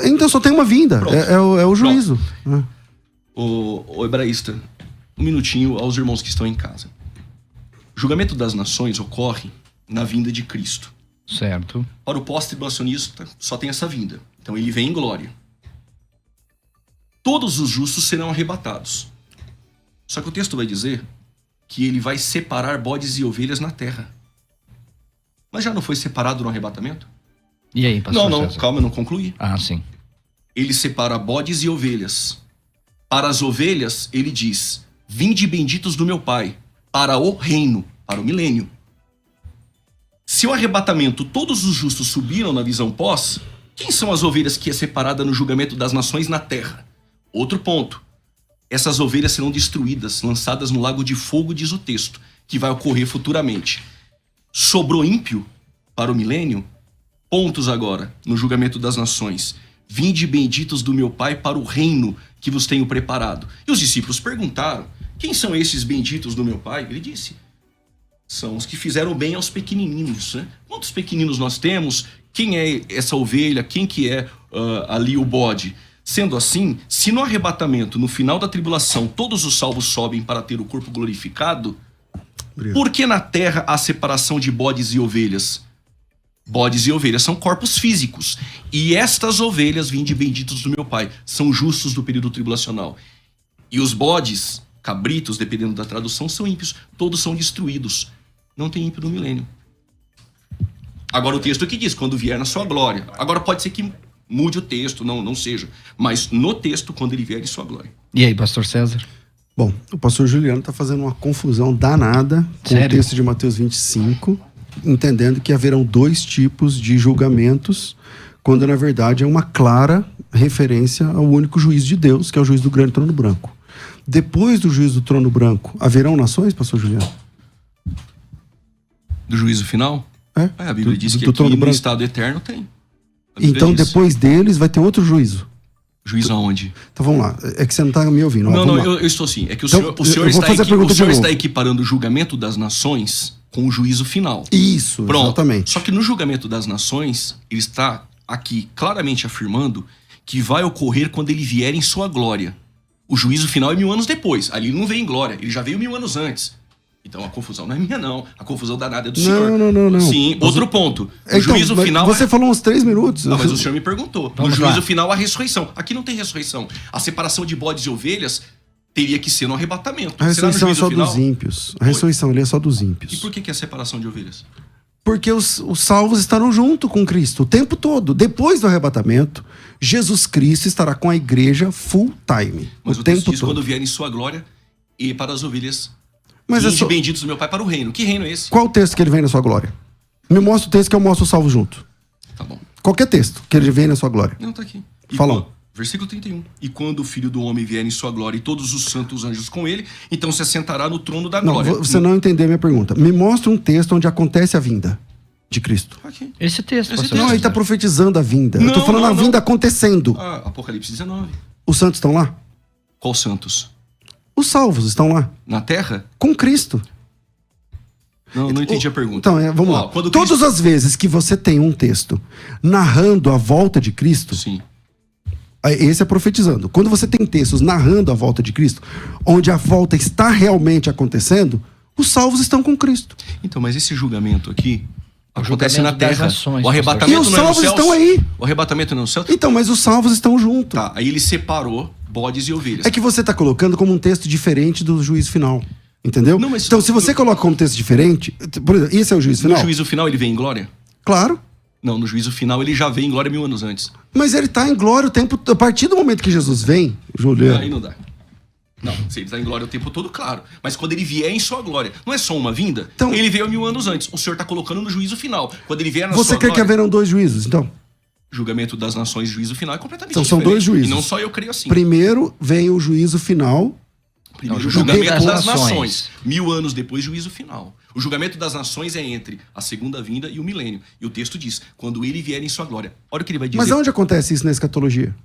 Então só tem uma vinda, Pronto. é o juízo. né? O hebraísta, um minutinho aos irmãos que estão em casa. O julgamento das nações ocorre na vinda de Cristo. Certo. Para o pós-tribulacionista, só tem essa vinda. Então ele vem em glória. Todos os justos serão arrebatados. Só que o texto vai dizer que ele vai separar bodes e ovelhas na terra. Mas já não foi separado no arrebatamento? E aí, pastor Não, César? calma, eu não concluí. Ah, sim. Ele separa bodes e ovelhas. Para as ovelhas, ele diz: vinde benditos do meu Pai, para o reino, para o milênio. Se o arrebatamento todos os justos subiram na visão pós, quem são as ovelhas que é separada no julgamento das nações na terra? Outro ponto. Essas ovelhas serão destruídas, lançadas no lago de fogo, diz o texto, que vai ocorrer futuramente. Sobrou ímpio para o milênio? Pontos agora, no julgamento das nações. Vinde benditos do meu Pai para o reino que vos tenho preparado. E os discípulos perguntaram: quem são esses benditos do meu Pai? Ele disse: são os que fizeram bem aos pequenininhos. Né? Quantos pequeninos nós temos? Quem é essa ovelha? Quem que é ali o bode? Sendo assim, se no arrebatamento, no final da tribulação, todos os salvos sobem para ter o corpo glorificado, por que na terra há separação de bodes e ovelhas? Bodes e ovelhas são corpos físicos. E estas ovelhas, vinde benditos do meu Pai, são justos do período tribulacional. E os bodes, cabritos, dependendo da tradução, são ímpios. Todos são destruídos. Não tem ímpio no milênio. Agora o texto que diz, quando vier na sua glória. Agora pode ser que mude o texto, não seja. Mas no texto, quando ele vier em sua glória. E aí, pastor César? Bom, o pastor Juliano está fazendo uma confusão danada com Sério? o texto de Mateus 25, entendendo que haverão dois tipos de julgamentos, quando na verdade é uma clara referência ao único juiz de Deus, que é o juiz do grande trono branco. Depois do juiz do trono branco, haverão nações, pastor Juliano? Do juízo final? É? A Bíblia diz que do aqui trono no branco. estado eterno tem. A Bíblia Então diz. depois deles vai ter outro juízo. Juízo aonde? Então vamos lá, é que você não está me ouvindo. Não, vamos lá. eu estou sim. É que o Então, senhor, o senhor, eu vou está, fazer a pergunta o senhor de está novo. equiparando o julgamento das nações com o juízo final. Isso, Pronto. exatamente. Só que no julgamento das nações, ele está aqui claramente afirmando que vai ocorrer quando ele vier em sua glória. O juízo final é 1000 anos depois. Ali ele não veio em glória, ele já veio 1000 anos antes. Então a confusão não é minha, não. A confusão danada é do senhor. Não. Sim, Mas outro ponto. O Então, juízo mas final. Você falou uns 3 minutos. Não, mas o senhor me perguntou. Vamos No juízo lá. final, a ressurreição. Aqui não tem ressurreição. A separação de bodes e ovelhas teria que ser no arrebatamento. A Será no ressurreição é juízo só final? dos ímpios. A ressurreição ali é só dos E ímpios. por que é a separação de ovelhas? Porque os salvos estarão junto com Cristo o tempo todo. Depois do arrebatamento, Jesus Cristo estará com a igreja full time. Mas o o texto tempo diz todo. quando vier em sua glória e para as ovelhas. Mas é Vinde só... benditos do meu Pai para o reino. Que reino é esse? Qual o texto que ele vem na sua glória? Me mostra o texto que eu mostro o salvo junto. Tá bom. Qualquer texto que ele vem na sua glória. Não, tá aqui. Fala. Versículo 31. E quando o Filho do Homem vier em sua glória e todos os santos anjos com ele, então se assentará no trono da Não, glória. você não entendeu a minha pergunta. Me mostra um texto onde acontece a vinda de Cristo. Aqui. Esse texto, Esse pastor Não, César. ele está profetizando a vinda. eu tô Não, falando não, a não. vinda acontecendo. Ah, Apocalipse 19. Os santos estão lá? Qual santos? Os salvos estão lá. Na terra? Com Cristo. Não entendi a pergunta. Então, vamos Ó, lá. quando Todas as vezes que você tem um texto narrando a volta de Cristo, Sim. esse é profetizando. Quando você tem textos narrando a volta de Cristo, onde a volta está realmente acontecendo, os salvos estão com Cristo. Então, mas esse julgamento aqui acontece julgamento na das terra. nações, O arrebatamento E os não é nos salvos céus? estão aí. O arrebatamento não é no céu? Então, mas os salvos estão juntos. Tá, aí ele separou bodes e ovelhas. É que você está colocando como um texto diferente do juízo final. Entendeu? Não, mas- Então, se você coloca como texto diferente, por exemplo, esse é o juízo No final? juízo final ele vem em glória? Claro. Não, no juízo final ele já vem em glória 1000 anos antes. Mas ele está em glória o tempo. A partir do momento que Jesus vem, Juliano. Aí não dá. Não, se ele está em glória o tempo todo, claro. Mas quando ele vier em sua glória, não é só uma vinda? Então- ele veio 1000 anos antes. O senhor está colocando no juízo final. Quando ele vier na Você sua quer que glória... haverão dois juízos, então? Julgamento das nações, juízo final é completamente Então são diferente. dois juízos. E não só eu creio assim. Primeiro vem o juízo final. Primeiro, Não, o julgamento julgamento das das nações. nações. 1000 anos depois, juízo final. O julgamento das nações é entre a segunda vinda e o milênio. E o texto diz, quando ele vier em sua glória. Olha o que ele vai dizer. Mas onde acontece isso na escatologia?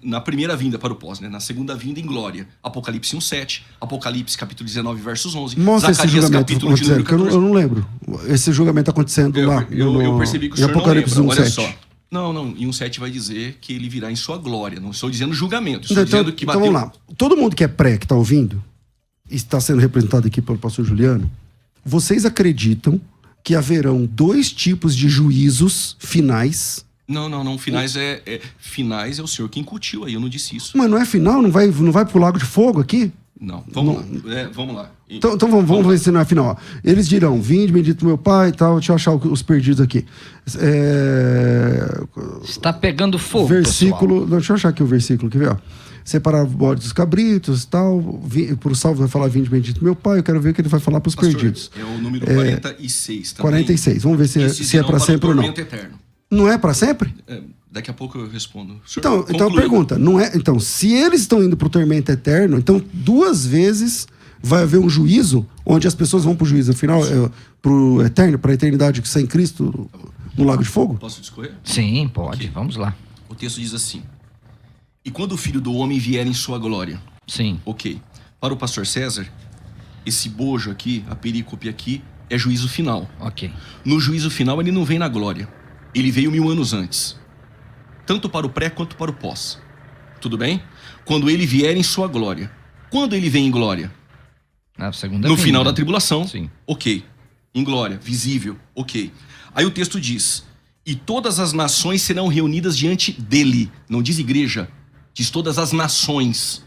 Na primeira vinda para o pós, né? Na segunda vinda em glória. Apocalipse 1:7, Apocalipse capítulo 19, versos 11. Mostra esse Zacarias julgamento capítulo de número acontecendo, que 14. eu não lembro. Esse julgamento acontecendo lá. Eu percebi que o em senhor Apocalipse não lembra. 1:7. Olha só. Não. Em 1:7 vai dizer que ele virá em sua glória. Não estou dizendo julgamento. Estou dizendo que então bateu... vamos lá. Todo mundo que é pré, que está ouvindo, e está sendo representado aqui pelo pastor Juliano, vocês acreditam que haverão 2 tipos de juízos finais? Não. Finais finais é o senhor que incutiu aí. Eu não disse isso. Mas não é final? Não vai pro lago de fogo aqui? Não. Vamos lá. Então vamos ver se não é final. Ó. Eles dirão, vinde, bendito meu pai e tal. Deixa eu achar os perdidos aqui. Está pegando fogo, versículo, pessoal. deixa eu achar aqui o versículo, quer ver? Ó. Separar o bode dos cabritos e tal. Por salvo vai falar, vinde, bendito meu pai. Eu quero ver o que ele vai falar para os perdidos. É o número 46 também. 46. Vamos ver se é para sempre ou não. Eterno. Não é para sempre? Daqui a pouco eu respondo. Então pergunta, não é? Então, se eles estão indo para o tormento eterno, então 2 vezes vai haver um juízo onde as pessoas vão para o juízo final, para o eterno, para a eternidade sem Cristo no lago de fogo? Posso discorrer? Sim, pode. Vamos lá. O texto diz assim: e quando o Filho do Homem vier em sua glória. Sim. Ok. Para o pastor César, esse bojo aqui, a perícope aqui, é juízo final. Ok. No juízo final ele não vem na glória. Ele veio 1000 anos antes. Tanto para o pré quanto para o pós. Tudo bem? Quando ele vier em sua glória. Quando ele vem em glória? Na segunda no vinda. final da tribulação. Sim. Ok. Em glória, visível. Ok. Aí o texto diz: e todas as nações serão reunidas diante dele. Não diz igreja. Diz todas as nações.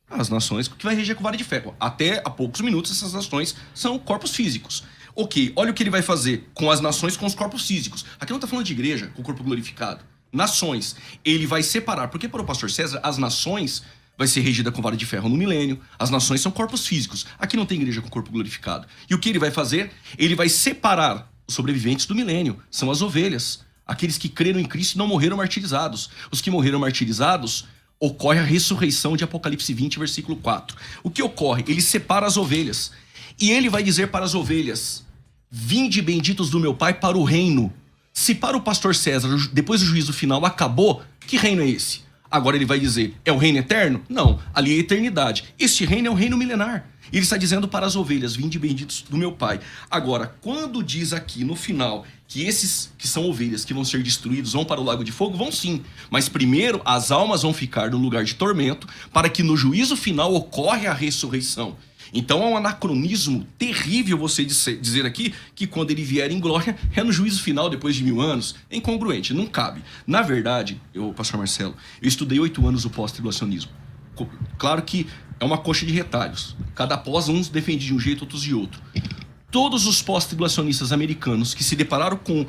As nações que vai reger com vara de ferro. Até há poucos minutos essas nações são corpos físicos. Ok, olha o que ele vai fazer com as nações, com os corpos físicos. Aqui não está falando de igreja, com o corpo glorificado. Nações. Ele vai separar. Porque para o pastor César, as nações vai ser regida com vara de ferro no milênio. As nações são corpos físicos. Aqui não tem igreja com corpo glorificado. E o que ele vai fazer? Ele vai separar os sobreviventes do milênio. São as ovelhas. Aqueles que creram em Cristo e não morreram martirizados. Os que morreram martirizados, ocorre a ressurreição de Apocalipse 20, versículo 4. O que ocorre? Ele separa as ovelhas. E ele vai dizer para as ovelhas: vinde benditos do meu pai para o reino. Se para o pastor César, depois do juízo final, acabou, que reino é esse? Agora ele vai dizer, é o reino eterno? Não, ali é a eternidade. Este reino é o reino milenar. Ele está dizendo para as ovelhas, vinde benditos do meu pai. Agora, quando diz aqui no final que esses que são ovelhas que vão ser destruídos vão para o lago de fogo, vão sim. Mas primeiro as almas vão ficar no lugar de tormento, para que no juízo final ocorre a ressurreição. Então é um anacronismo terrível você dizer aqui que quando ele vier em glória é no juízo final depois de 1000 anos. É incongruente, não cabe. Na verdade, pastor Marcelo, eu estudei 8 anos o pós-tribulacionismo. Claro que é uma coxa de retalhos. Cada pós, uns defendem de um jeito, outros de outro. Todos os pós-tribulacionistas americanos que se depararam com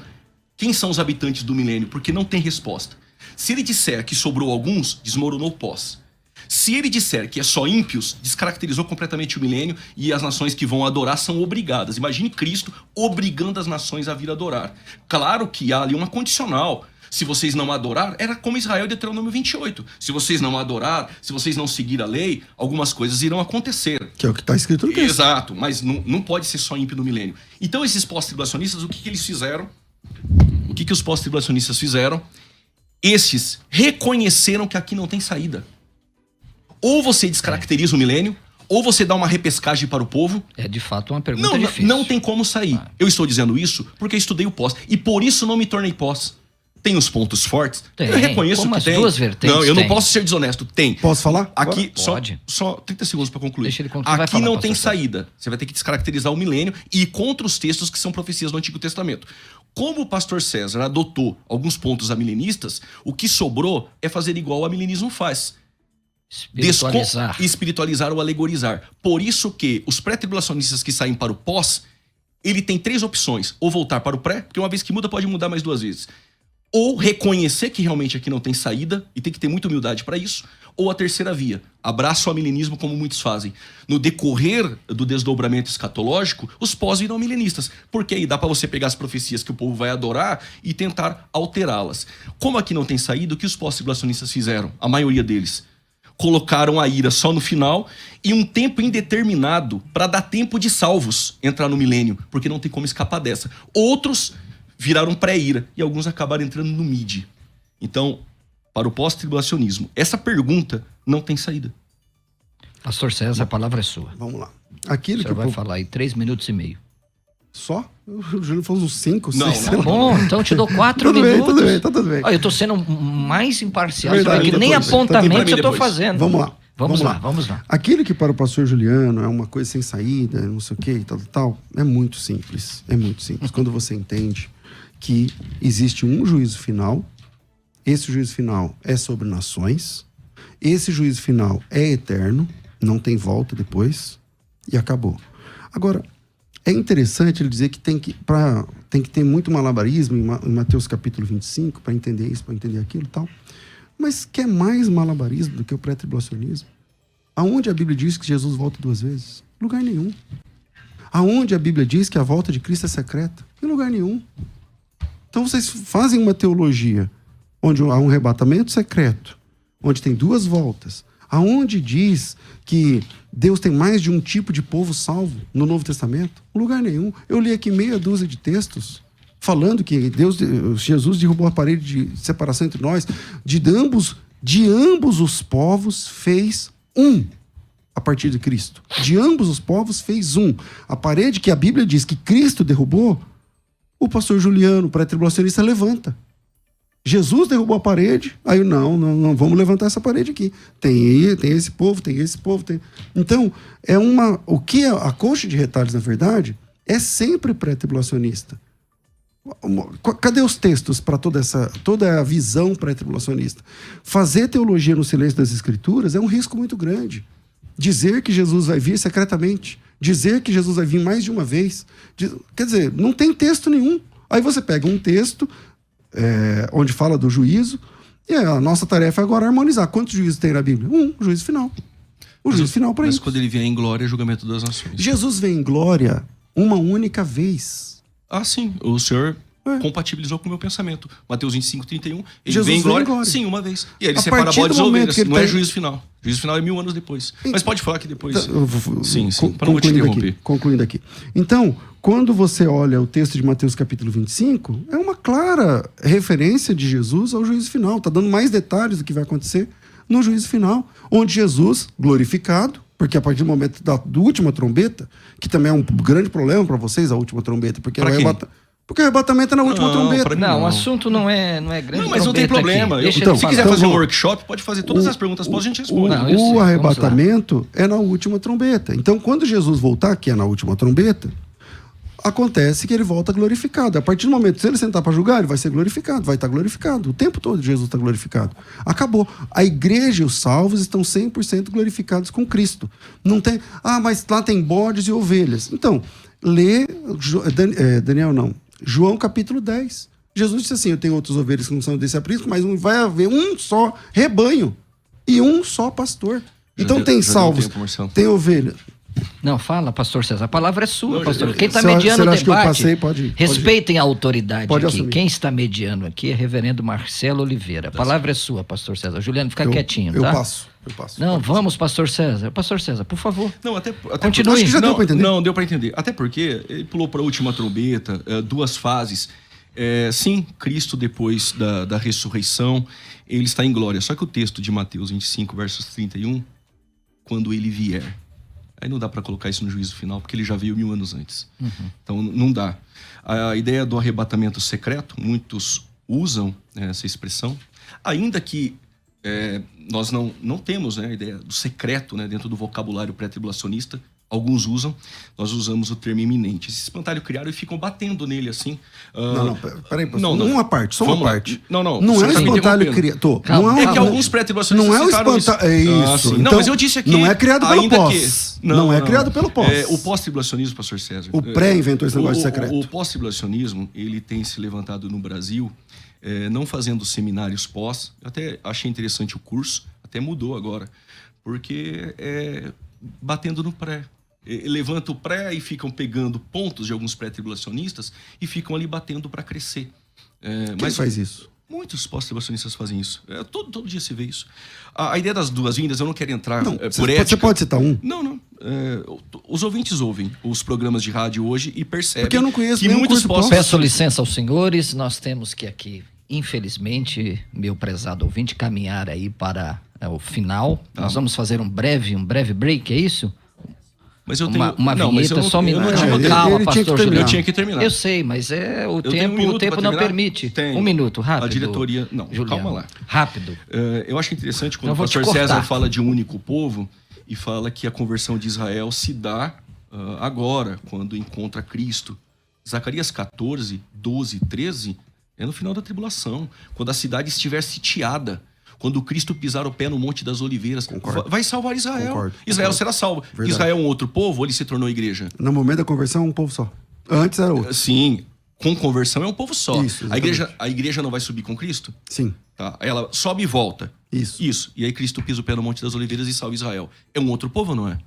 quem são os habitantes do milênio, porque não tem resposta. Se ele disser que sobrou alguns, desmoronou o pós. Se ele disser que é só ímpios, descaracterizou completamente o milênio e as nações que vão adorar são obrigadas. Imagine Cristo obrigando as nações a vir adorar. Claro que há ali uma condicional. Se vocês não adorar, era como Israel de Deuteronômio 28. Se vocês não adorar, se vocês não seguir a lei, algumas coisas irão acontecer. Que é o que está escrito no texto. Exato, mas não pode ser só ímpio no milênio. Então esses pós-tribulacionistas, o que eles fizeram? O que os pós-tribulacionistas fizeram? Estes reconheceram que aqui não tem saída. Ou você descaracteriza o milênio, ou você dá uma repescagem para o povo. É de fato uma pergunta difícil. Não tem como sair. Eu estou dizendo isso porque eu estudei o pós. E por isso não me tornei pós. Tem os pontos fortes. Tem. Eu reconheço Como que as tem. duas vertentes Não, eu tem. não posso ser desonesto. Tem. Posso falar? Aqui, Pode. só 30 segundos para concluir. Deixa ele concluir. Vai Aqui falar, não pastor tem César. saída. Você vai ter que descaracterizar o milênio e ir contra os textos que são profecias do Antigo Testamento. Como o pastor César adotou alguns pontos amilenistas, o que sobrou é fazer igual o amilenismo faz. Espiritualizar ou alegorizar. Por isso que os pré-tribulacionistas que saem para o pós, ele tem 3 opções. Ou voltar para o pré, porque uma vez que muda pode mudar mais 2 vezes. Ou reconhecer que realmente aqui não tem saída, e tem que ter muita humildade para isso. Ou a terceira via, abraça o amilenismo como muitos fazem. No decorrer do desdobramento escatológico, os pós viram milenistas. Porque aí dá para você pegar as profecias que o povo vai adorar e tentar alterá-las. Como aqui não tem saída, o que os pós-tribulacionistas fizeram? A maioria deles colocaram a ira só no final e um tempo indeterminado para dar tempo de salvos entrar no milênio, porque não tem como escapar dessa. Outros viraram pré-ira e alguns acabaram entrando no mid. Então, para o pós-tribulacionismo? Essa pergunta não tem saída. Pastor César, a palavra é sua. Vamos lá. O Aquilo senhor que vai falar aí 3 minutos e meio. Só? O Júlio falou uns 5, 6. Não, Tá bom, então eu te dou 4 Tudo bem, minutos. tudo bem, tá tudo bem. Olha, eu tô sendo mais imparcial, Verdade, que nem depois. apontamentos eu tô Depois. fazendo. Vamos lá. Vamos lá. Aquilo que para o pastor Juliano é uma coisa sem saída, não sei o que, tal, é muito simples. É muito simples. Quando você entende que existe um juízo final, esse juízo final é sobre nações, esse juízo final é eterno, não tem volta depois, e acabou. Agora, é interessante ele dizer que tem que ter muito malabarismo em Mateus capítulo 25 para entender isso, para entender aquilo e tal. Mas quer mais malabarismo do que o pré-tribulacionismo? Aonde a Bíblia diz que Jesus volta 2 vezes? Lugar nenhum. Aonde a Bíblia diz que a volta de Cristo é secreta? Em lugar nenhum. Então vocês fazem uma teologia onde há um arrebatamento secreto, onde tem 2 voltas, aonde diz que Deus tem mais de um tipo de povo salvo no Novo Testamento? Em lugar nenhum. Eu li aqui meia dúzia de textos falando que Jesus derrubou a parede de separação entre nós, de ambos os povos fez um a partir de Cristo. De ambos os povos fez um. A parede que a Bíblia diz que Cristo derrubou, o pastor Juliano, o pré-tribulacionista, levanta. Jesus derrubou a parede, aí não vamos levantar essa parede aqui. Tem esse povo, tem esse povo. Então, o que é a coxa de retalhos, na verdade, é sempre pré-tribulacionista. Cadê os textos para toda a visão pré-tribulacionista? Fazer teologia no silêncio das Escrituras é um risco muito grande. Dizer que Jesus vai vir secretamente, dizer que Jesus vai vir mais de uma vez, quer dizer, não tem texto nenhum. Aí você pega um texto onde fala do juízo, e a nossa tarefa é agora harmonizar. Quantos juízos tem na Bíblia? O juízo final. O juízo final para isso. Mas quando ele vier em glória, é julgamento das nações. Jesus vem em glória uma única vez. Ah, sim. O senhor compatibilizou com o meu pensamento. Mateus 25, 31. Ele Jesus vem em glória, glória. Sim, uma vez. E aí ele A separa partir bodes do e momento ovelhas. que ele Não é tem- juízo final. Juízo final é 1000 anos depois. Mas pode falar que depois... Sim, Sim. para não te interromper. Concluindo aqui. Então, quando você olha o texto de Mateus capítulo 25, é uma clara referência de Jesus ao juízo final. Está dando mais detalhes do que vai acontecer no juízo final, onde Jesus, glorificado, porque a partir do momento da última trombeta, que também é um grande problema para vocês, a última trombeta, porque porque o arrebatamento é na última trombeta. Não, o assunto não é grande. Não, mas não tem problema. Se quiser fazer um workshop, pode fazer todas as perguntas, a gente responde. O arrebatamento é na última trombeta. Então, quando Jesus voltar, que é na última trombeta, acontece que ele volta glorificado. A partir do momento, se ele sentar para julgar, ele vai ser glorificado, vai estar glorificado. O tempo todo Jesus está glorificado. Acabou. A igreja e os salvos estão 100% glorificados com Cristo. Não tem... mas lá tem bodes e ovelhas. Então, lê... Daniel não. João capítulo 10. Jesus disse assim, eu tenho outras ovelhas que não são desse aprisco, mas vai haver um só rebanho e um só pastor. Então tem salvos, tem ovelha. Não, fala, pastor César. A palavra é sua, Não, pastor. Quem está você mediando o acha que eu debate, passei? Pode respeitem a autoridade pode aqui. assumir. Quem está mediando aqui é reverendo Marcelo Oliveira. A palavra é sua, pastor César. Juliano, fica quietinho, tá? Eu passo. Não, vamos, pastor César. Pastor César, por favor. Não, até Continue. Acho que já deu pra entender. Não, deu pra entender. Até porque ele pulou para a última trombeta, 2 fases. Sim, Cristo, depois da ressurreição, ele está em glória. Só que o texto de Mateus 25, versos 31, quando ele vier. Aí não dá para colocar isso no juízo final, porque ele já veio 1000 anos antes. Então não dá. A ideia do arrebatamento secreto, muitos usam essa expressão, ainda que nós não temos a ideia do secreto dentro do vocabulário pré-tribulacionista. Alguns usam, nós usamos o termo iminente. Esses espantalhos criaram e ficam batendo nele assim. Não, peraí, não, uma parte, só uma Vamos lá. parte. Não Não você é um tá me espantalho interrompendo. criado. É que alguns pré-tribulacionistas Não é um citaram espantalho. É isso. Não, Então, mas eu disse aqui. não é criado pelo ainda pós. que- Não é criado pelo pós. O pós-tribulacionismo, pastor César. O pré inventou esse negócio de secreto. O pós-tribulacionismo, ele tem se levantado no Brasil, não fazendo seminários pós. Eu até achei interessante o curso, até mudou agora, porque batendo no pré. Levanta o pré e ficam pegando pontos de alguns pré-tribulacionistas e ficam ali batendo para crescer. Quem faz isso? Muitos pós-tribulacionistas fazem isso. Todo dia se vê isso. A ideia das 2 vindas, eu não quero entrar por ética. Você pode citar um? Não. Os ouvintes ouvem os programas de rádio hoje e percebem Porque eu não conheço que nenhum muitos curso pós. Peço licença aos senhores, nós temos que aqui infelizmente, meu prezado ouvinte, caminhar aí para o final. Tá. Nós vamos fazer um breve break, é isso? Mas eu tenho... Uma não, mas vinheta, eu não- só um eu não minuto. tinha ele Calma, tinha que pastor terminar. Juliano. Eu tinha que terminar. Eu sei, mas o tenho um minuto tempo pra não terminar? permite. Tenho. Um minuto, rápido. A diretoria... Não, Juliano. calma lá. Rápido. Eu acho interessante quando Eu o vou te pastor cortar. César fala de um único povo e fala que a conversão de Israel se dá agora, quando encontra Cristo. Zacarias 14, 12, 13 é no final da tribulação, quando a cidade estiver sitiada, quando Cristo pisar o pé no Monte das Oliveiras. Concordo. Vai salvar Israel. Concordo. Israel será salvo. Verdade. Israel é um outro povo ou ele se tornou igreja? No momento da conversão, um povo só. Antes era outro. Sim, com conversão é um povo só. Isso, a exatamente. igreja não vai subir com Cristo? Sim, Tá? Ela sobe e volta. isso. Isso. E aí Cristo pisa o pé no Monte das Oliveiras e salva Israel. É um outro povo ou não é?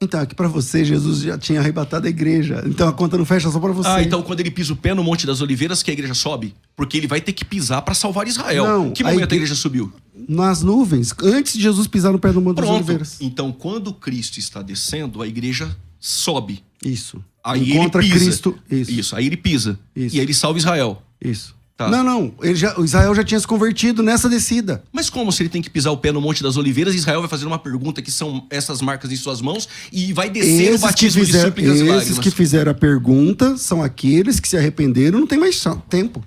Então, aqui pra você, Jesus já tinha arrebatado a igreja. Então a conta não fecha só pra você. Então quando ele pisa o pé no Monte das Oliveiras, que a igreja sobe? Porque ele vai ter que pisar para salvar Israel. Não, Que a momento a igre- igreja subiu? Nas nuvens, antes de Jesus pisar no pé do Monte das Pronto. Oliveiras. Então quando Cristo está descendo, a igreja sobe. Isso. Aí Encontra ele pisa. Cristo. Isso. Aí ele pisa. Isso. E aí ele salva Israel. Isso. Tá. Não. O Israel já tinha se convertido nessa descida. Mas como se ele tem que pisar o pé no Monte das Oliveiras, Israel vai fazer uma pergunta que são essas marcas em suas mãos e vai descer o batismo de súplicas e lágrimas. Esses que fizeram a pergunta são aqueles que se arrependeram, não tem mais tempo.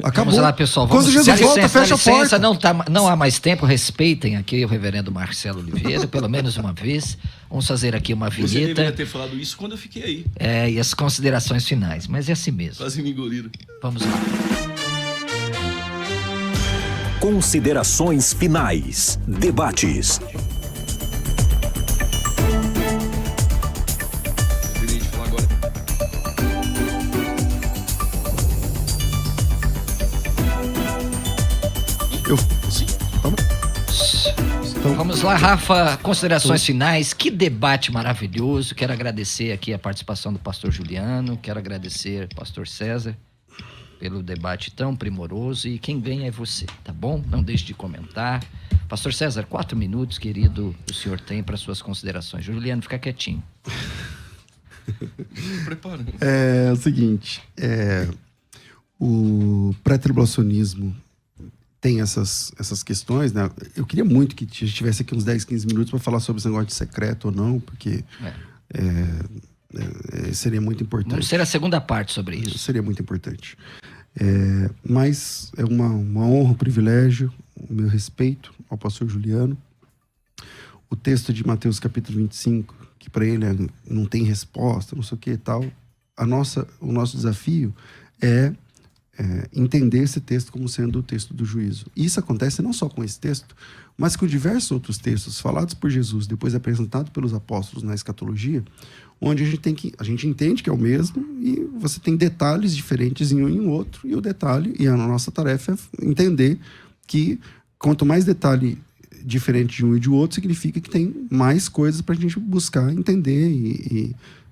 Acabou. Vamos lá, pessoal. Vamos, Quando Jesus dá volta, licença, fecha dá a licença, porta. não há mais tempo. Respeitem aqui o reverendo Marcelo Oliveira, pelo menos uma vez. Vamos fazer aqui uma Você deveria vinheta ter falado isso quando eu fiquei aí. e as considerações finais. Mas é assim mesmo. Quase me engoliram. Vamos lá. Considerações finais. Debates. Deveria te falar agora. Sim. Então, Vamos lá, Rafa. Considerações finais. Que debate maravilhoso. Quero agradecer aqui a participação do pastor Juliano. Quero agradecer ao pastor César pelo debate tão primoroso. E quem ganha é você, tá bom? Não deixe de comentar. Pastor César, 4 minutos, querido, o senhor tem para suas considerações. Juliano, fica quietinho. Prepara. É o seguinte, o pré-tribulacionismo tem essas questões, né? Eu queria muito que a gente tivesse aqui uns 10, 15 minutos para falar sobre esse negócio de secreto ou não, porque seria muito importante. Vamos ter a segunda parte sobre isso. Seria muito importante. Mas é uma honra, um privilégio, o meu respeito ao pastor Juliano. O texto de Mateus capítulo 25, que para ele não tem resposta, não sei o que e tal. O nosso desafio é entender esse texto como sendo o texto do juízo. E isso acontece não só com esse texto, mas com diversos outros textos falados por Jesus, depois apresentados pelos apóstolos na escatologia, onde a gente entende que é o mesmo e você tem detalhes diferentes em um e em outro, e o detalhe, e a nossa tarefa é entender que quanto mais detalhe diferente de um e de outro, significa que tem mais coisas para a gente buscar entender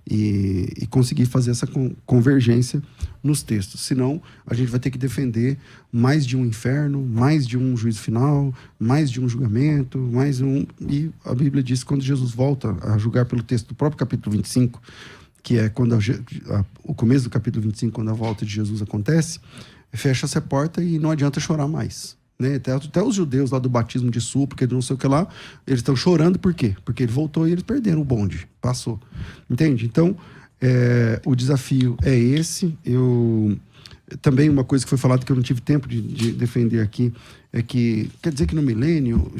e conseguir fazer essa convergência nos textos. Senão, a gente vai ter que defender mais de um inferno, mais de um juízo final, mais de um julgamento, mais um... E a Bíblia diz que quando Jesus volta a julgar pelo texto do próprio capítulo 25, que é quando o começo do capítulo 25, quando a volta de Jesus acontece, fecha-se a porta e não adianta chorar mais. Né? Até os judeus lá do batismo de súplica, de não sei o que lá, eles estão chorando por quê? Porque ele voltou e eles perderam o bonde, passou. Entende? Então, o desafio é esse. Também uma coisa que foi falada que eu não tive tempo de defender aqui é que quer dizer que no milênio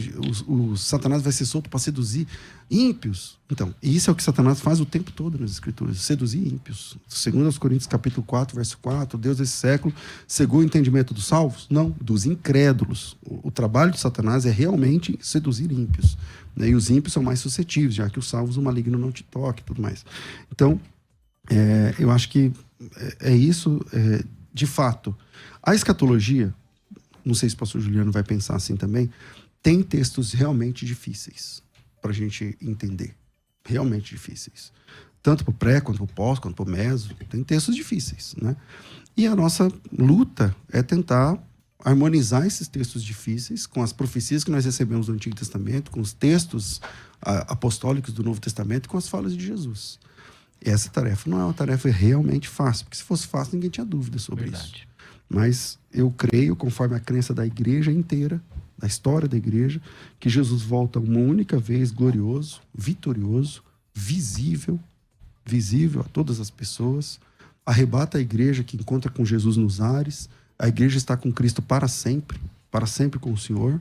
o Satanás vai ser solto para seduzir ímpios. Então, isso é o que Satanás faz o tempo todo nas Escrituras, seduzir ímpios. Segundo aos Coríntios capítulo 4, verso 4, Deus desse século cegou o entendimento dos salvos? Não, dos incrédulos. O trabalho de Satanás é realmente seduzir ímpios. Né? E os ímpios são mais suscetíveis, já que os salvos o maligno não te toca e tudo mais. Então, eu acho que é isso, de fato. A escatologia, não sei se o pastor Juliano vai pensar assim também, tem textos realmente difíceis para a gente entender. Realmente difíceis. Tanto para o pré, quanto para o pós, quanto para o meso. Tem textos difíceis, né? E a nossa luta é tentar harmonizar esses textos difíceis com as profecias que nós recebemos do Antigo Testamento, com os textos apostólicos do Novo Testamento e com as falas de Jesus. Essa tarefa não é uma tarefa realmente fácil, porque se fosse fácil, ninguém tinha dúvida sobre isso. Mas eu creio, conforme a crença da igreja inteira, da história da igreja, que Jesus volta uma única vez, glorioso, vitorioso, visível a todas as pessoas, arrebata a igreja que encontra com Jesus nos ares, a igreja está com Cristo para sempre com o Senhor,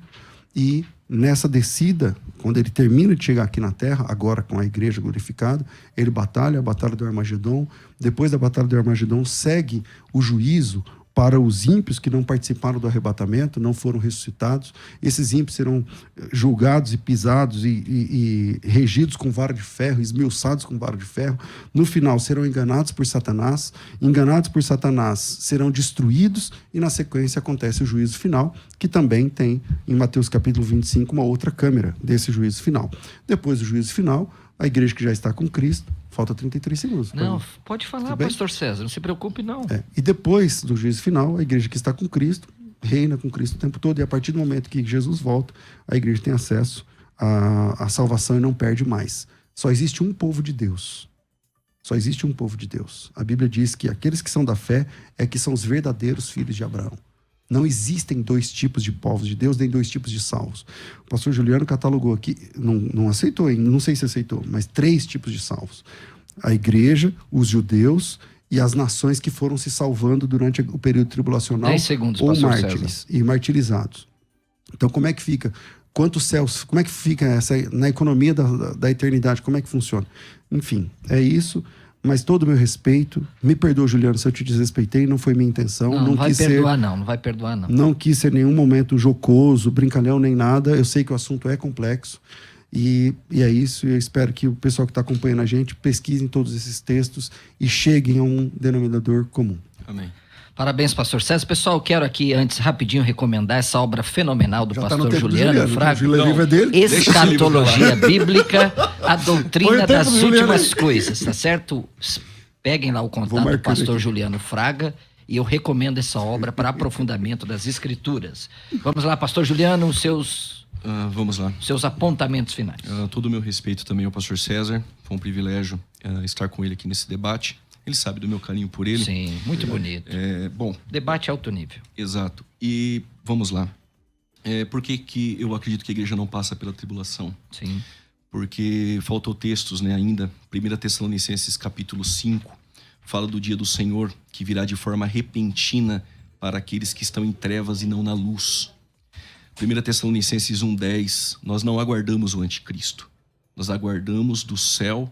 e nessa descida, quando ele termina de chegar aqui na terra, agora com a igreja glorificada, ele batalha a batalha do Armagedon. Depois da batalha do Armagedon, segue o juízo para os ímpios que não participaram do arrebatamento, não foram ressuscitados. Esses ímpios serão julgados e pisados e regidos com vara de ferro, esmiuçados com vara de ferro. No final, serão enganados por Satanás. Enganados por Satanás, serão destruídos, e na sequência acontece o juízo final, que também tem, em Mateus capítulo 25, uma outra câmara desse juízo final. Depois do juízo final, a igreja que já está com Cristo, falta 33 segundos. Não, pode falar, pastor César, não se preocupe não. E depois do juízo final, a igreja que está com Cristo, reina com Cristo o tempo todo, e a partir do momento que Jesus volta, a igreja tem acesso à salvação e não perde mais. Só existe um povo de Deus. Só existe um povo de Deus. A Bíblia diz que aqueles que são da fé é que são os verdadeiros filhos de Abraão. Não existem dois tipos de povos de Deus, nem dois tipos de salvos. O pastor Juliano catalogou aqui, não aceitou, hein? Não sei se aceitou, mas 3 tipos de salvos. A igreja, os judeus e as nações que foram se salvando durante o período tribulacional, 10 segundos, ou pastor mártires César. E martirizados. Então, como é que fica? Quantos céus? Como é que fica essa na economia da eternidade? Como é que funciona? Enfim, é isso. Mas todo o meu respeito, me perdoa, Juliano, se eu te desrespeitei, não foi minha intenção. Não vai perdoar não. Não quis ser nenhum momento jocoso, brincalhão, nem nada. Eu sei que o assunto é complexo. E é isso. Eu espero que o pessoal que está acompanhando a gente pesquisem todos esses textos e cheguem a um denominador comum. Amém. Parabéns, pastor César. Pessoal, quero aqui, antes, rapidinho, recomendar essa obra fenomenal do Já tá pastor no tempo do Juliano Fraga. O livro é dele. Escatologia Bíblica, a Põe doutrina o tempo das do Juliano últimas aí. coisas, tá certo? Peguem lá o contato do marcar pastor aqui. Juliano Fraga e eu recomendo essa obra para aprofundamento das Escrituras. Vamos lá, pastor Juliano, Vamos lá. seus apontamentos finais. Todo o meu respeito também ao pastor César. Foi um privilégio estar com ele aqui nesse debate. Ele sabe do meu carinho por ele. Sim, muito bonito. Bom, Debate alto nível. exato. E vamos lá. Por que eu acredito que a igreja não passa pela tribulação? Sim. Porque faltou textos, né, ainda. 1 Tessalonicenses capítulo 5 fala do dia do Senhor, que virá de forma repentina para aqueles que estão em trevas e não na luz. 1 Tessalonicenses 1:10, nós não aguardamos o anticristo. Nós aguardamos do céu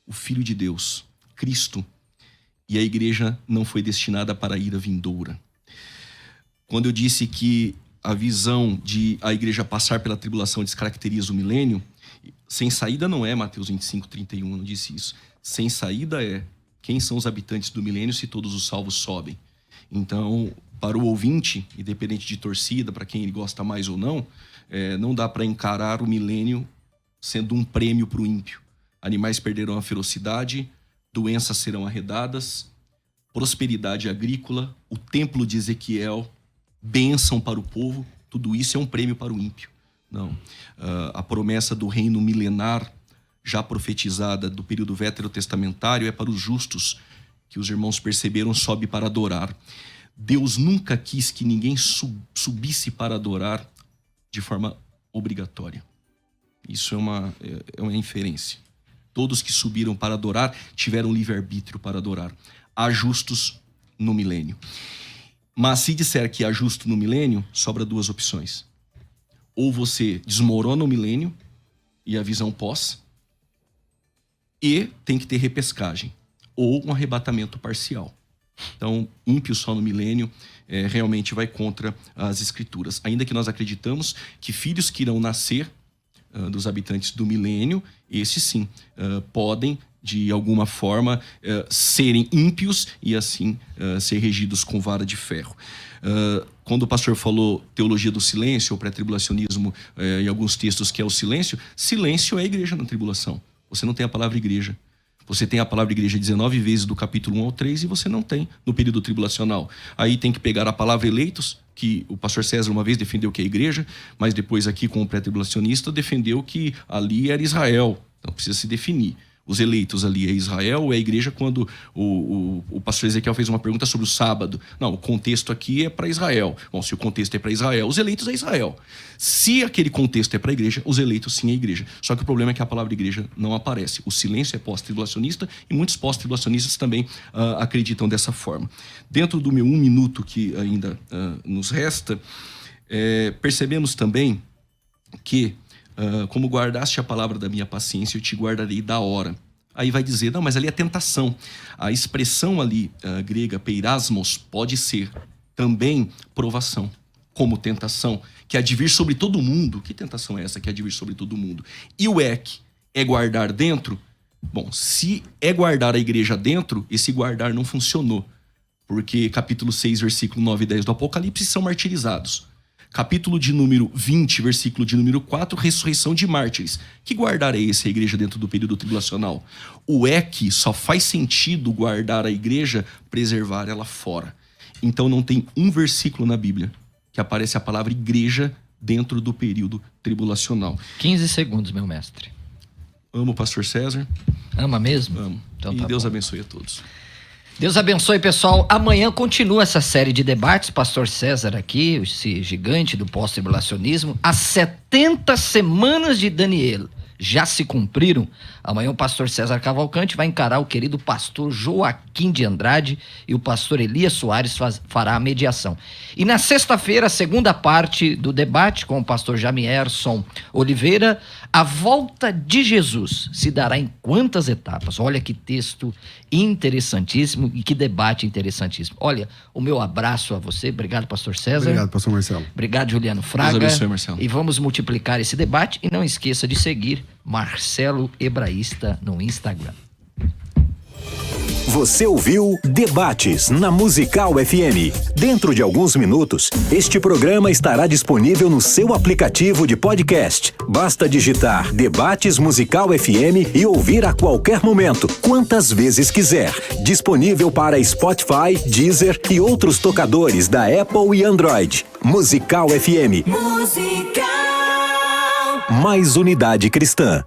o Filho de Deus, Cristo. E a igreja não foi destinada para a ira vindoura. Quando eu disse que a visão de a igreja passar pela tribulação descaracteriza o milênio, sem saída não é Mateus 25:31, não disse isso. Sem saída é quem são os habitantes do milênio se todos os salvos sobem. Então, para o ouvinte, independente de torcida, para quem ele gosta mais ou não, não dá para encarar o milênio sendo um prêmio para o ímpio. Animais perderão a ferocidade, doenças serão arredadas, prosperidade agrícola, o templo de Ezequiel, bênção para o povo, tudo isso é um prêmio para o ímpio. Não. A promessa do reino milenar, já profetizada do período veterotestamentário, é para os justos, que os irmãos perceberam, sobe para adorar. Deus nunca quis que ninguém subisse para adorar de forma obrigatória. Isso é uma inferência. Todos que subiram para adorar tiveram livre-arbítrio para adorar. Há justos no milênio. Mas se disser que há justo no milênio, sobra 2 opções. Ou você desmorona o milênio e a visão pós, e tem que ter repescagem, ou um arrebatamento parcial. Então, ímpio só no milênio realmente vai contra as Escrituras. Ainda que nós acreditamos que filhos que irão nascer dos habitantes do milênio, esses sim, podem, de alguma forma, serem ímpios e assim ser regidos com vara de ferro. Quando o pastor falou teologia do silêncio, ou pré-tribulacionismo, em alguns textos que é o silêncio, silêncio é a igreja na tribulação. Você não tem a palavra igreja. Você tem a palavra igreja 19 vezes do capítulo 1 ao 3 e você não tem no período tribulacional. Aí tem que pegar a palavra eleitos, que o pastor César uma vez defendeu que é a igreja, mas depois aqui com o pré-tribulacionista defendeu que ali era Israel. Então precisa se definir. Os eleitos ali é Israel ou é a igreja quando o pastor Ezequiel fez uma pergunta sobre o sábado? Não, o contexto aqui é para Israel. Bom, se o contexto é para Israel, os eleitos é Israel. Se aquele contexto é para a igreja, os eleitos sim é a igreja. Só que o problema é que a palavra igreja não aparece. O silêncio é pós-tribulacionista e muitos pós-tribulacionistas também acreditam dessa forma. Dentro do meu 1 minuto que ainda nos resta, percebemos também que como guardaste a palavra da minha paciência, eu te guardarei da hora. Aí vai dizer, não, mas ali é tentação. A expressão ali grega, peirasmos, pode ser também provação, como tentação, que há de vir sobre todo mundo. Que tentação é essa que há de vir sobre todo mundo? E o ek é guardar dentro? Bom, se é guardar a igreja dentro, esse guardar não funcionou. Porque capítulo 6, versículo 9 e 10 do Apocalipse são martirizados. Capítulo de número 20, versículo de número 4, ressurreição de mártires. Que guardar é esse, a igreja dentro do período tribulacional? O ek só faz sentido guardar a igreja, preservar ela fora. Então não tem um versículo na Bíblia que aparece a palavra igreja dentro do período tribulacional. 15 segundos, meu mestre. Amo o pastor César. Ama mesmo? Amo. Então, e tá Deus bom. abençoe a todos. Deus abençoe, pessoal. Amanhã continua essa série de debates. Pastor César aqui, esse gigante do pós-tribulacionismo. As 70 semanas de Daniel já se cumpriram. Amanhã o pastor César Cavalcante vai encarar o querido pastor Joaquim de Andrade e o pastor Elias Soares fará a mediação. E na sexta-feira, a segunda parte do debate com o pastor Jamierson Oliveira, a volta de Jesus se dará em quantas etapas? Olha que texto interessantíssimo e que debate interessantíssimo. Olha, o meu abraço a você. Obrigado, pastor César. Obrigado, pastor Marcelo. Obrigado, Juliano Fraga. Deus abençoe, Marcelo. E vamos multiplicar esse debate. E não esqueça de seguir Marcelo Hebraísta no Instagram. Você ouviu Debates na Musical FM. Dentro de alguns minutos, este programa estará disponível no seu aplicativo de podcast. Basta digitar Debates Musical FM e ouvir a qualquer momento, quantas vezes quiser. Disponível para Spotify, Deezer e outros tocadores da Apple e Android. Musical FM. Musical. Mais unidade cristã.